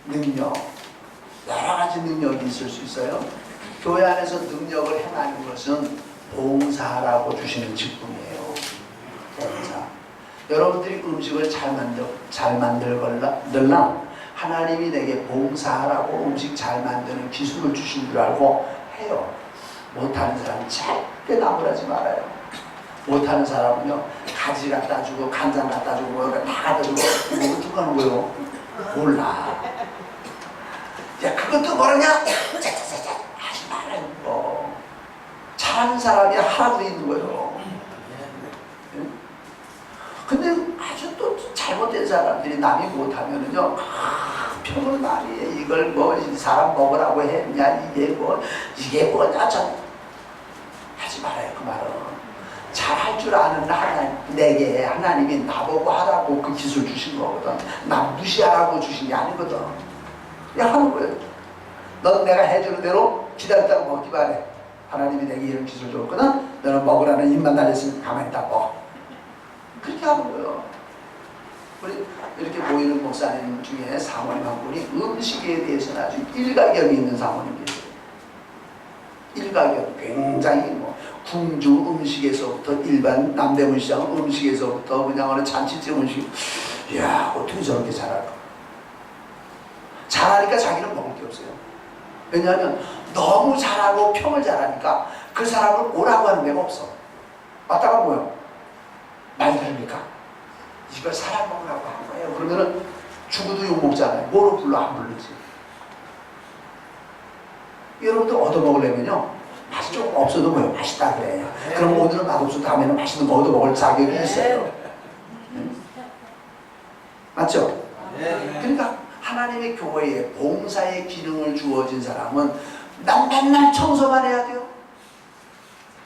S1: 능력, 여러 가지 능력이 있을 수 있어요. 교회 안에서 능력을 행하는 것은 봉사라고 주시는 직분이에요. 봉사. 여러분들이 음식을 잘 만들걸라 하나님이 내게 봉사하라고 음식 잘 만드는 기술을 주신 줄 알고 해요. 못하는 사람 절대 나무라지 말아요. 못하는 사람은요 가지 갖다 주고 간장 갖다 주고 뭐 다 갖다 주고 이거 어떻게 하는 거예요? 몰라. 야 그것도 모르냐? 하지 말아요. 잘하는 사람이 하나도 있는 거예요. 근데 아주 또 잘못된 사람들이 남이 못하면은요 평을 많이 해. 이걸 뭐 사람 먹으라고 했냐 이게 뭐냐 참 하지 말아요. 그 말은 잘할 줄 아는 내게 하나님이 나보고 하라고 그 기술 주신 거거든. 나 무시하라고 주신 게 아니거든. 그냥 하는 거예요. 넌 내가 해주는 대로 기다렸다가 먹기만 해. 하나님이 내게 이런 기술 줬거든. 너는 먹으라는 입만 달렸으면 가만히 있다 먹어. 그렇게 하는 거예요. 우리 이렇게 모이는 목사님 중에 사모님 한 분이 음식에 대해서는 아주 일가견이 있는 사모님이 있어요. 일가견 굉장히 뭐 궁주 음식에서부터 일반 남대문 시장 음식에서부터 그냥 어느 잔치집 음식, 이야 어떻게 저렇게 잘할까? 잘하니까 자기는 먹을 게 없어요. 왜냐하면 너무 잘하고 평을 잘하니까 그 사람을 오라고 하는 데가 없어. 왔다가 뭐요? 말들입니까? 이걸 사람 먹으라고 한 거예요. 그러면은 죽어도 욕 먹잖아요. 뭐로 불러? 안 부르지. 여러분들 얻어먹으려면요 맛이 조금 없어도 뭐요? 맛있다 그래. 그럼 오늘은 맛없어 다음에는 맛있는 거 얻어먹을 자격이 있어요. 맞죠? 그러니까 하나님의 교회에 봉사의 기능을 주어진 사람은 난 맨날 청소만 해야 돼요?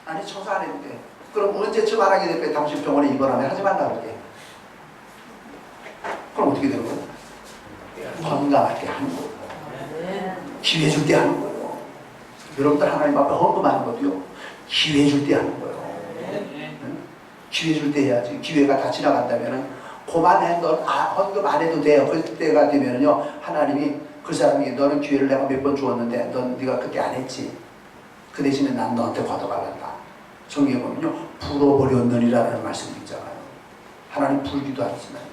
S1: 아니 청소 안 해도 돼. 그럼 언제쯤 안 하게 될까요? 당신 병원에 입원하면 하지 말라 그러게. 그럼 어떻게 되는 거예요? 건강할 때 하는 거예요. 기회 줄 때 하는 거예요. 여러분들 하나님 앞에 헌금하는 것도요 기회 줄 때 하는 거예요. 기회 줄 때 해야지. 기회가 다 지나간다면은 그만해. 넌 헌금 안 해도 돼요. 그때가 되면은요 하나님이 그 사람이 너는 기회를 내가 몇 번 주었는데 넌 네가 그때 안 했지. 그 대신에 난 너한테 걷어갈란다. 성경에 보면요, 불어버렸느니라는 말씀이 있잖아요. 하나님 불기도 하시잖아요.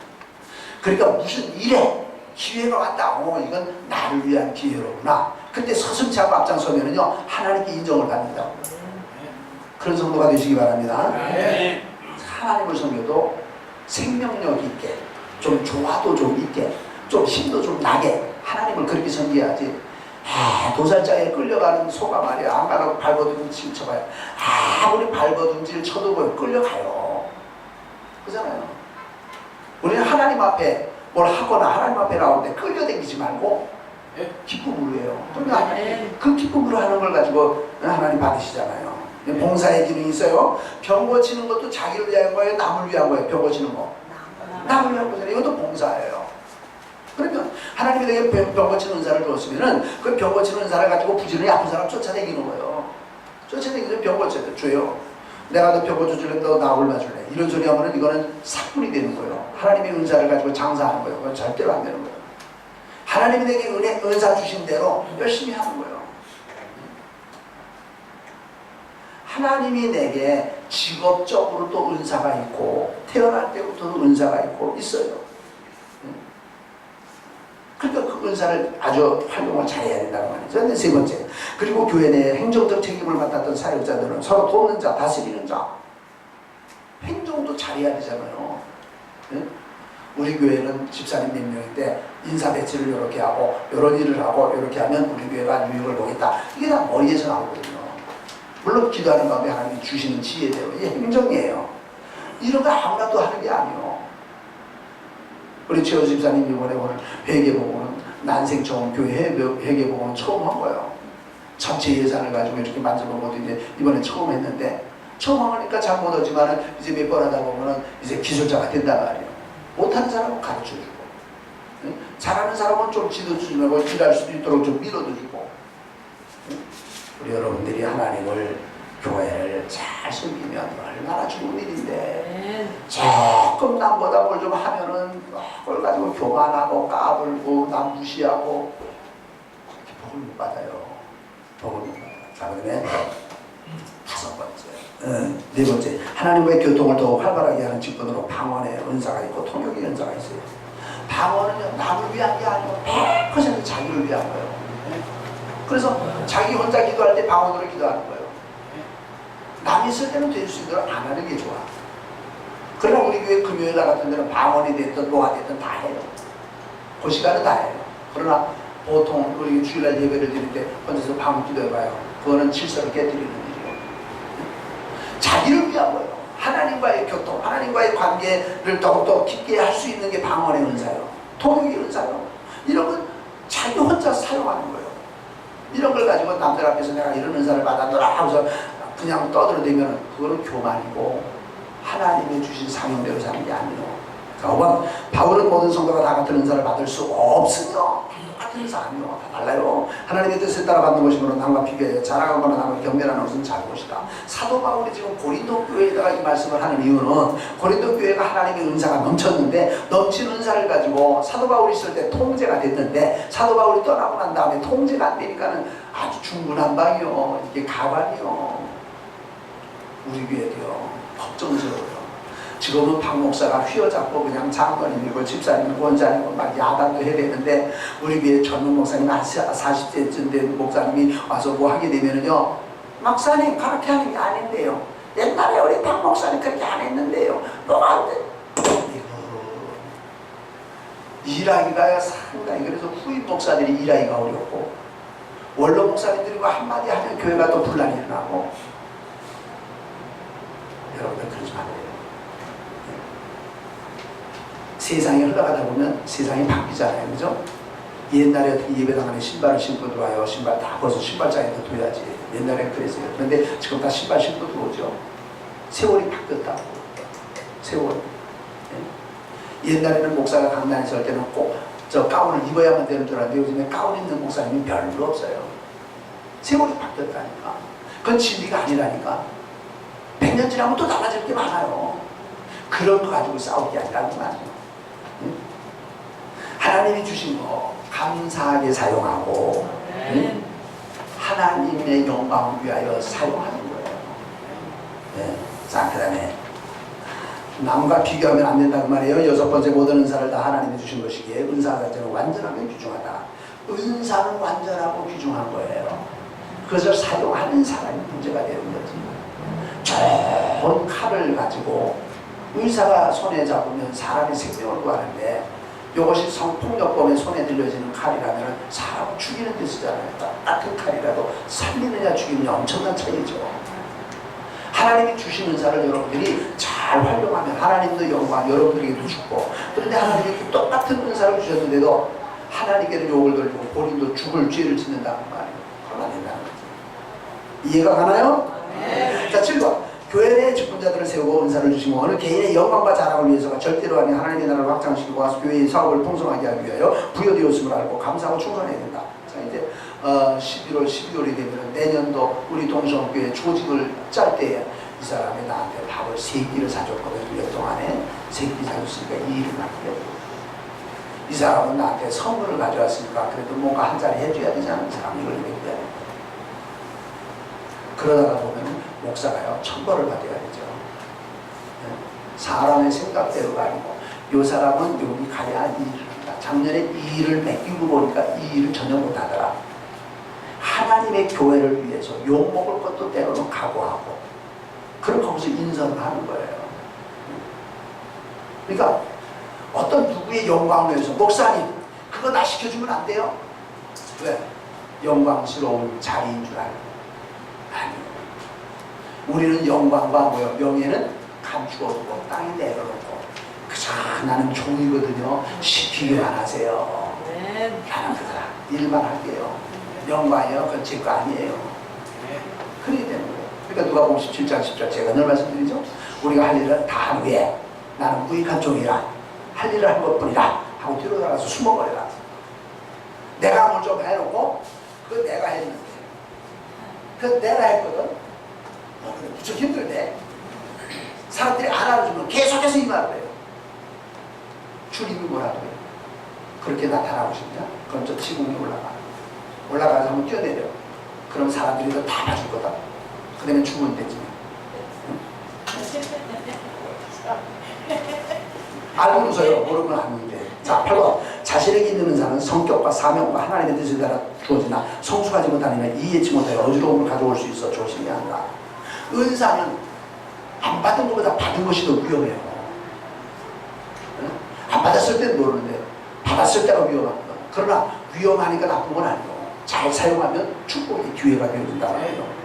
S1: 그러니까 무슨 일에 기회가 왔다. 이건 나를 위한 기회로구나. 근데 서슴지 않고 앞장서면은요, 하나님께 인정을 받는다고. 그런 성도가 되시기 바랍니다.
S3: 네.
S1: 하나님을 섬겨도 생명력 있게, 좀 조화도 좀 있게, 좀 힘도 좀 나게 하나님을 그렇게 섬겨야지. 도살장에 끌려가는 소가 말이야, 안 가라고 발버둥질 쳐봐요. 아무리 발버둥질 쳐도 뭐 끌려가요. 그잖아요. 우리는 하나님 앞에 뭘 하거나 하나님 앞에 나올 때 끌려다니지 말고 기쁨으로 해요. 그 기쁨으로 하는 걸 가지고 하나님 받으시잖아요. 봉사의 기능이 있어요. 병 고치는 것도 자기를 위한 거예요, 남을 위한 거예요. 병 고치는 거 남을 위한 거잖아요. 이것도 봉사예요. 그러면 하나님이 내게 병 고치는 은사를 줬으면은 그 병 고치는 은사를 가지고 부지런히 아픈 사람 쫓아다니는 거예요. 쫓아다니는 병 고쳐야 줘요. 내가 너 병 고쳐줄래? 너 나 올려줄래? 이런 소리 하면은 이거는 사꾼이 되는 거예요. 하나님의 은사를 가지고 장사하는 거예요. 그건 절대로 안 되는 거예요. 하나님이 내게 은사 주신 대로 열심히 하는 거예요. 하나님이 내게 직업적으로 또 은사가 있고 태어날 때부터도 은사가 있고 있어요. 그러니까 그 은사를 아주 활용을 잘해야 된다는 말이죠. 세 번째, 그리고 교회 내 행정적 책임을 맡았던 사역자들은 서로 돕는 자, 다스리는 자. 행정도 잘해야 되잖아요. 우리 교회는 집사님 몇 명인데 인사 배치를 이렇게 하고 이런 일을 하고 이렇게 하면 우리 교회가 유익을 보겠다. 이게 다 머리에서 나오거든요. 물론 기도하는 가운데 하나님이 주시는 지혜대로 이게 행정이에요. 이런 거 아무나 또 하는 게 아니에요. 우리 최호 집사님 이번에 오늘 회계보고는 난생 처음 교회 회계보고는 처음 한 거예요. 전체 예산을 가지고 이렇게 만져본 것도 이제 이번에 처음 했는데 처음 하니까 잘 못하지만은 이제 몇 번 하다 보면은 이제 기술자가 된단 말이에요. 못하는 사람은 가르쳐주고, 잘하는 사람은 좀 지도주고 일할 수 있도록 좀 밀어도 주고. 우리 여러분들이 하나님을 교회를 잘 섬기면 얼마나 좋은 일인데 조금 남보다 뭘 좀 하면은 그걸 가지고 교만하고 까불고 남 무시하고 그렇게 복을 못 받아요. 복을 못 받아요. 자, 그다음에 다섯 번째, 네 번째, 하나님과의 교통을 더욱 활발하게 하는 직분으로 방언의 은사가 있고 통역의 은사가 있어요. 방언은요, 남을 위한 게 아니고 100% 자기를 위한 거예요. 그래서 자기 혼자 기도할 때 방언으로 기도하는 거예요. 남이 있을 때는 될 수 있도록 안 하는 게 좋아. 그러나 우리 교회 금요일 날 같은 데는 방언이 됐든 뭐가 됐든 다 해요. 그 시간은 다 해요. 그러나 보통 우리 주일날 예배를 드릴 때 혼자서 방언 기도해봐요. 그거는 질서를 깨뜨리는 일이에요. 자기를 위한 거예요. 하나님과의 교통, 하나님과의 관계를 더욱더 깊게 할 수 있는 게 방언의 은사예요. 통역의 은사예요. 이런 건 자기 혼자 사용하는 거예요. 이런 걸 가지고 남들 앞에서 내가 이런 은사를 받았더라 하면서 그냥 떠들어대면 그거는 교만이고 하나님이 주신 사명대로 사는 게 아니에요. 5번, 바울은 모든 성도가 다 같은 은사를 받을 수 없으며 같은 은사 아니요. 다 달라요. 하나님의 뜻에 따라 받는 것이므로 남과 비교해 자랑하거나 남을 경멸하는 것은 잘못이다. 사도 바울이 지금 고린도 교회에다가 이 말씀을 하는 이유는 고린도 교회가 하나님의 은사가 넘쳤는데 넘친 은사를 가지고 사도 바울이 있을 때 통제가 됐는데 사도 바울이 떠나고 난 다음에 통제가 안 되니까는 아주 중구난방이요. 이게 가관이요. 우리 교회도요. 걱정스러워요. 지금은 박 목사가 휘어잡고 그냥 장관님이고 집사님이고 원장님이고 막 야단도 해야 되는데 우리 교회 젊은 목사님 한 40세쯤 된 목사님이 와서 뭐 하게 되면은요, 목사님 그렇게 하는 게 아닌데요. 옛날에 우리 박 목사님 그렇게 안 했는데요. 뭐가 안 돼? 일하기가 상당히, 그래서 후임 목사들이 일하기가 어렵고 원로 목사님들이고 한마디 하면 교회가 또 분란이 일어나고. 여러분들 그러지 마세요. 세상이 흘러가다 보면 세상이 바뀌잖아요. 그죠? 옛날에 예배당 안에 신발을 신고 들어와요. 신발 다 벗어 신발장에 둬야지. 옛날에 그랬어요. 그런데 지금 다 신발 신고 들어오죠. 세월이 바뀌었다고. 세월. 옛날에는 목사가 강단에 설 때는 꼭 저 가운을 입어야만 되는 줄 알았는데 요즘에 가운 입는 목사님이 별로 없어요. 세월이 바뀌었다니까. 그건 진리가 아니라니까. 100년 지나면 또 달라질 게 많아요. 그런 거 가지고 싸울 게 아니라는 말이에요. 하나님이 주신 거 감사하게 사용하고, 하나님의 영광을 위하여 사용하는 거예요. 네. 자, 그 다음에 남과 비교하면 안 된다고 말이에요. 여섯 번째, 모든 은사를 다 하나님이 주신 것이기에 은사 자체는 완전하게 귀중하다. 은사는 완전하고 귀중한 거예요. 그것을 사용하는 사람이 문제가 되는 거지. 좋은 칼을 가지고 의사가 손에 잡으면 사람의 생명을 구하는데, 이것이 성폭력범의 손에 들려지는 칼이라면 사람을 죽이는 데 쓰잖아요. 똑같은 칼이라도 살리느냐 죽이느냐 엄청난 차이죠. 하나님이 주신 은사를 여러분들이 잘 활용하면 하나님도 영광, 여러분들에게도 주고, 그런데 하나님이 똑같은 은사를 주셨는데도 하나님께는 욕을 돌리고 본인도 죽을 죄를 짓는다는 말이에요. 그러면 안 된다는 거죠. 이해가 가나요? 네. 자, 7번. 교회 내 직분자들을 세우고 은사를 주시고 어느 개인의 영광과 자랑을 위해서가 절대로 아닌 하나님의 나라를 확장시키고 교회의 사업을 풍성하게 하기 위하여 부여되었음을 알고 감사하고 충성해야 된다. 자, 이제 11월, 12월이 되면 내년도 우리 동성교회 조직을 짤 때 이 사람이 나한테 밥을 3끼를 사줬거든. 1년 동안에 3끼 사줬으니까 2일을 맡게. 이 사람은 나한테 선물을 가져왔으니까 그래도 뭔가 한 자리 해줘야 되잖아. 이 사람이 이걸 해줘야 돼. 그러다가 보면 목사가요, 천벌을 받아야 되죠. 사람의 생각대로가 아니고, 이 사람은 여기 가야 이 일을 한다. 작년에 이 일을 맡기고 보니까 이 일을 전혀 못하더라. 하나님의 교회를 위해서 욕먹을 것도 때로는 각오하고, 그럼 거기서 인선을 하는 거예요. 그러니까 어떤 누구의 영광을 위해서, 목사님 그거 나 시켜주면 안 돼요? 왜? 영광스러운 자리인 줄 알고. 아니요. 우리는 영광과 뭐요? 명예는 감추어두고 땅에 내려놓고, 그저 나는 종이거든요. 시키기만 하세요. 나는 그거라 일만 할게요. 영광이요? 그건 제 거 아니에요. 그러기 때문에. 그러니까 누가복음 17장 10절 제가 늘 말씀드리죠. 우리가 할 일을 다 한 후에 나는 무익한 종이라, 할 일을 한 것뿐이라 하고 뒤로 나가서 숨어버려라. 내가 뭘 좀 해놓고 그거 내가 했는데, 그거 내가 했거든. 근데 무척 힘들대. 사람들이 안 알아주면 계속해서 이 말을 해요. 주님이 뭐라도 해요. 그렇게 나타나고 싶냐? 그럼 저 지붕에 올라가서 한번 뛰어내려. 그럼 사람들이 너 다 봐줄 거다. 그 다음에 죽으면 되지. 응? 알고 웃어요. 모르면 아는데. 자, 8번. 자신에게 있는 은사는 성격과 사명과 하나님의 뜻에 따라 주어지나 성숙하지 못하면 이해치 못하여 어지러움을 가져올 수 있어 조심해야 한다. 은사는 안 받은 것보다 받은 것이 더 위험해요. 안 받았을 때는 모르는데 받았을 때가 위험합니다. 그러나 위험하니까 나쁜 건 아니고 잘 사용하면 축복의 기회가 되어준다는 거예요.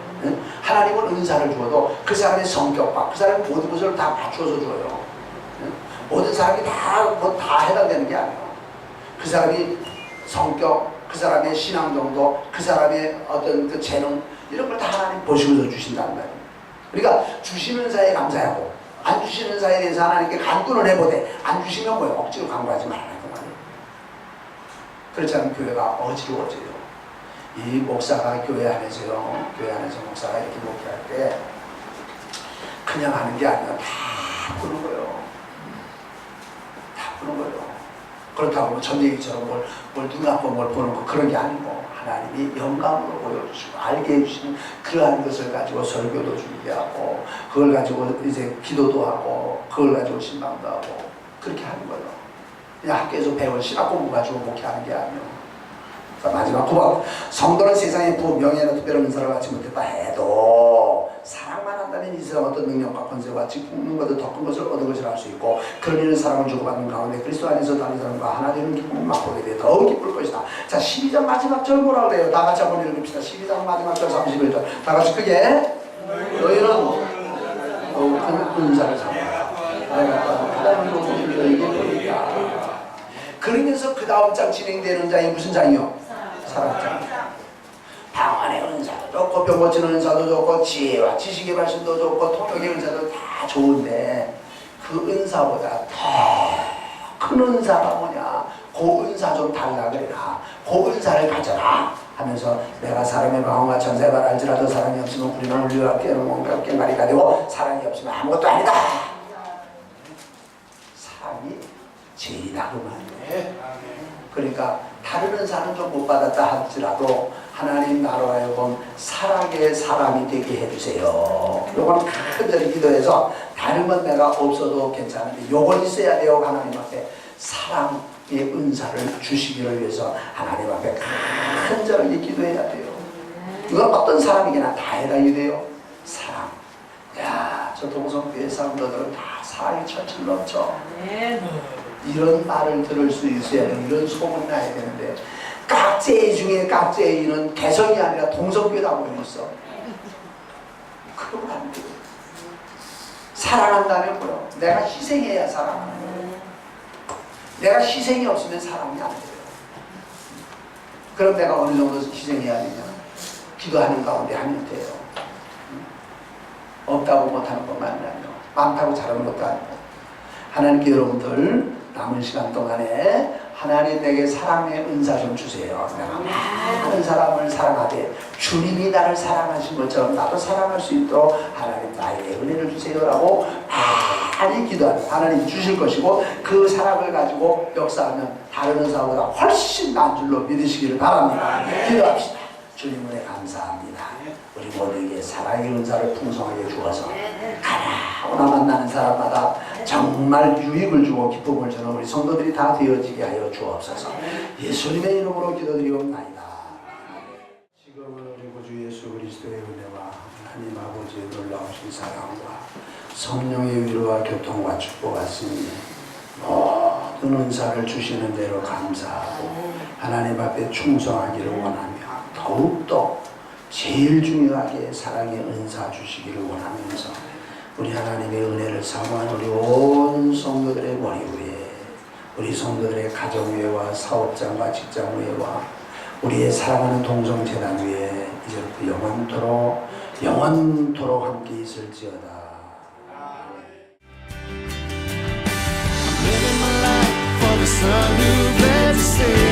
S1: 하나님은 은사를 주어도 그 사람의 성격과 그 사람의 모든 것을 다 맞춰서 줘요. 모든 사람이 다 해당되는 게 아니에요. 그 사람이 성격, 그 사람의 신앙 정도, 그 사람의 어떤 그 재능, 이런 걸 다 하나님 보시면서 주신다는 거예요. 그러니까 주시는 사에 감사하고 안 주시는 사에 대해서 하나님께 간구를 해보되 안 주시면 뭐예요? 억지로 간구하지 말라는 말이에요. 그렇지 않으면 교회가 어지러워져요. 이 목사가 교회 안에서 목사가 이렇게 목회할 때 그냥 하는 게 아니라 다 푸는 거예요. 다 푸는 거예요. 그렇다고 뭐 전쟁이처럼 뭘 눈앞에 뭘 보는 거 그런 게 아니고 하나님이 영감으로 보여주시고 알게 해주시는 그러한 것을 가지고 설교도 준비하고 그걸 가지고 이제 기도도 하고 그걸 가지고 신방도 하고 그렇게 하는 거예요. 그냥 학교에서 배운 신학 공부 가지고 목회하는 게 아니에요. 마지막 9번. 성도는 세상의 부와 명예나 특별한 은사를 받지 못했다 해도 사랑만 한다면 이 세상 어떤 능력과 권세와 직분는 것도 더 큰 것을 얻은 것을 알 수 있고 그런 일은 사랑을 주고받는 가운데 그리스도 안에서 다른 사람과 하나 되는 기쁨을 맛보게 되어 더욱 기쁠 것이다. 자, 12장 마지막 절 뭐라고 그래요? 다 같이 한번 읽읍시다. 12장 마지막 절 31절 다 같이 크게. 너희는 더욱 큰 은사를 삼아라. 내가 하나님의 복음을 너희에게 보이리라. 그러면서 그 다음 장 진행되는 장이 무슨 장이요? 사랑장. 방언의 은사도 좋고 병 고치는 은사도 좋고 지혜와 지식의 말씀도 좋고 통역의 은사도 다 좋은데 그 은사보다 더 큰 은사가 뭐냐? 그 은사 좀 달라 그래라. 그 은사를 가져라 하면서 내가 사람의 마음과 전세가 알지라도 사랑이 없으면 우리는 울리와 깨는 뭔가 깽가리가 되고 사랑이 없으면 아무것도 아니다. 사랑이 제일이다 그 말이에요. 그러니까 다른 은사는 좀 못 받았다 할지라도 하나님 나로 하여금 사랑의 사람이 되게 해주세요. 요건 간절히 기도해서 다른 건 내가 없어도 괜찮은데 요건 있어야 돼요. 하나님 앞에 사랑의 은사를 주시기를 위해서 하나님 앞에 간절하게 기도해야 돼요. 이건 어떤 사람이기나 다 해당이 돼요. 사랑. 야, 저 동성교회 사람들은 다 사랑이 철철 넘쳐. 이런 말을 들을 수 있어야 돼요. 이런 소문이 나야 되는데 깍제이 중에 깍제이는 개성이 아니라 동성교회다 보고 있어. 그러면 안 돼요. 사랑한다면 뭐요? 내가 희생해야 사랑하는 거예요. 내가 희생이 없으면 사랑이 안 돼요. 그럼 내가 어느 정도 희생해야 되냐? 기도하는 가운데 하면 돼요. 없다고 못하는 것만 아니요. 많다고 잘하는 것도 아니고. 하나님께 여러분들 남은 시간 동안에 하나님 내게 사랑의 은사 좀 주세요. 내가 많은 사람을 사랑하되 주님이 나를 사랑하신 것처럼 나도 사랑할 수 있도록 하나님 나에게 은혜를 주세요라고 많이 기도하는 하나님 주실 것이고 그 사랑을 가지고 역사하면 다른 은사보다 훨씬 나은 줄로 믿으시기를 바랍니다. 기도합시다. 주님 은혜 감사합니다. 우리 모두에게 사랑의 은사를 풍성하게 주어서 하나하나 만나는 사람마다 정말 유익을 주고 기쁨을 주는 우리 성도들이 다 되어지게 하여 주옵소서. 예수님의 이름으로 기도드리옵나이다. 지금은 우리 구주 예수 그리스도의 은혜와 하나님 아버지의 놀라우신 사랑과 성령의 위로와 교통과 축복 같으니 모든 은사를 주시는 대로 감사하고 하나님 앞에 충성하기를 원하며 더욱더 제일 중요하게 사랑의 은사 주시기를 원하면서 우리 하나님의 은혜를 사모한 우리 온 성도들의 머리 위에 우리 성도들의 가정 위에와 사업장과 직장 위에와 우리의 사랑하는 동성재단 위에 이제부터 영원토록 함께 있을지어다.
S4: Living my life for the son who bled to save.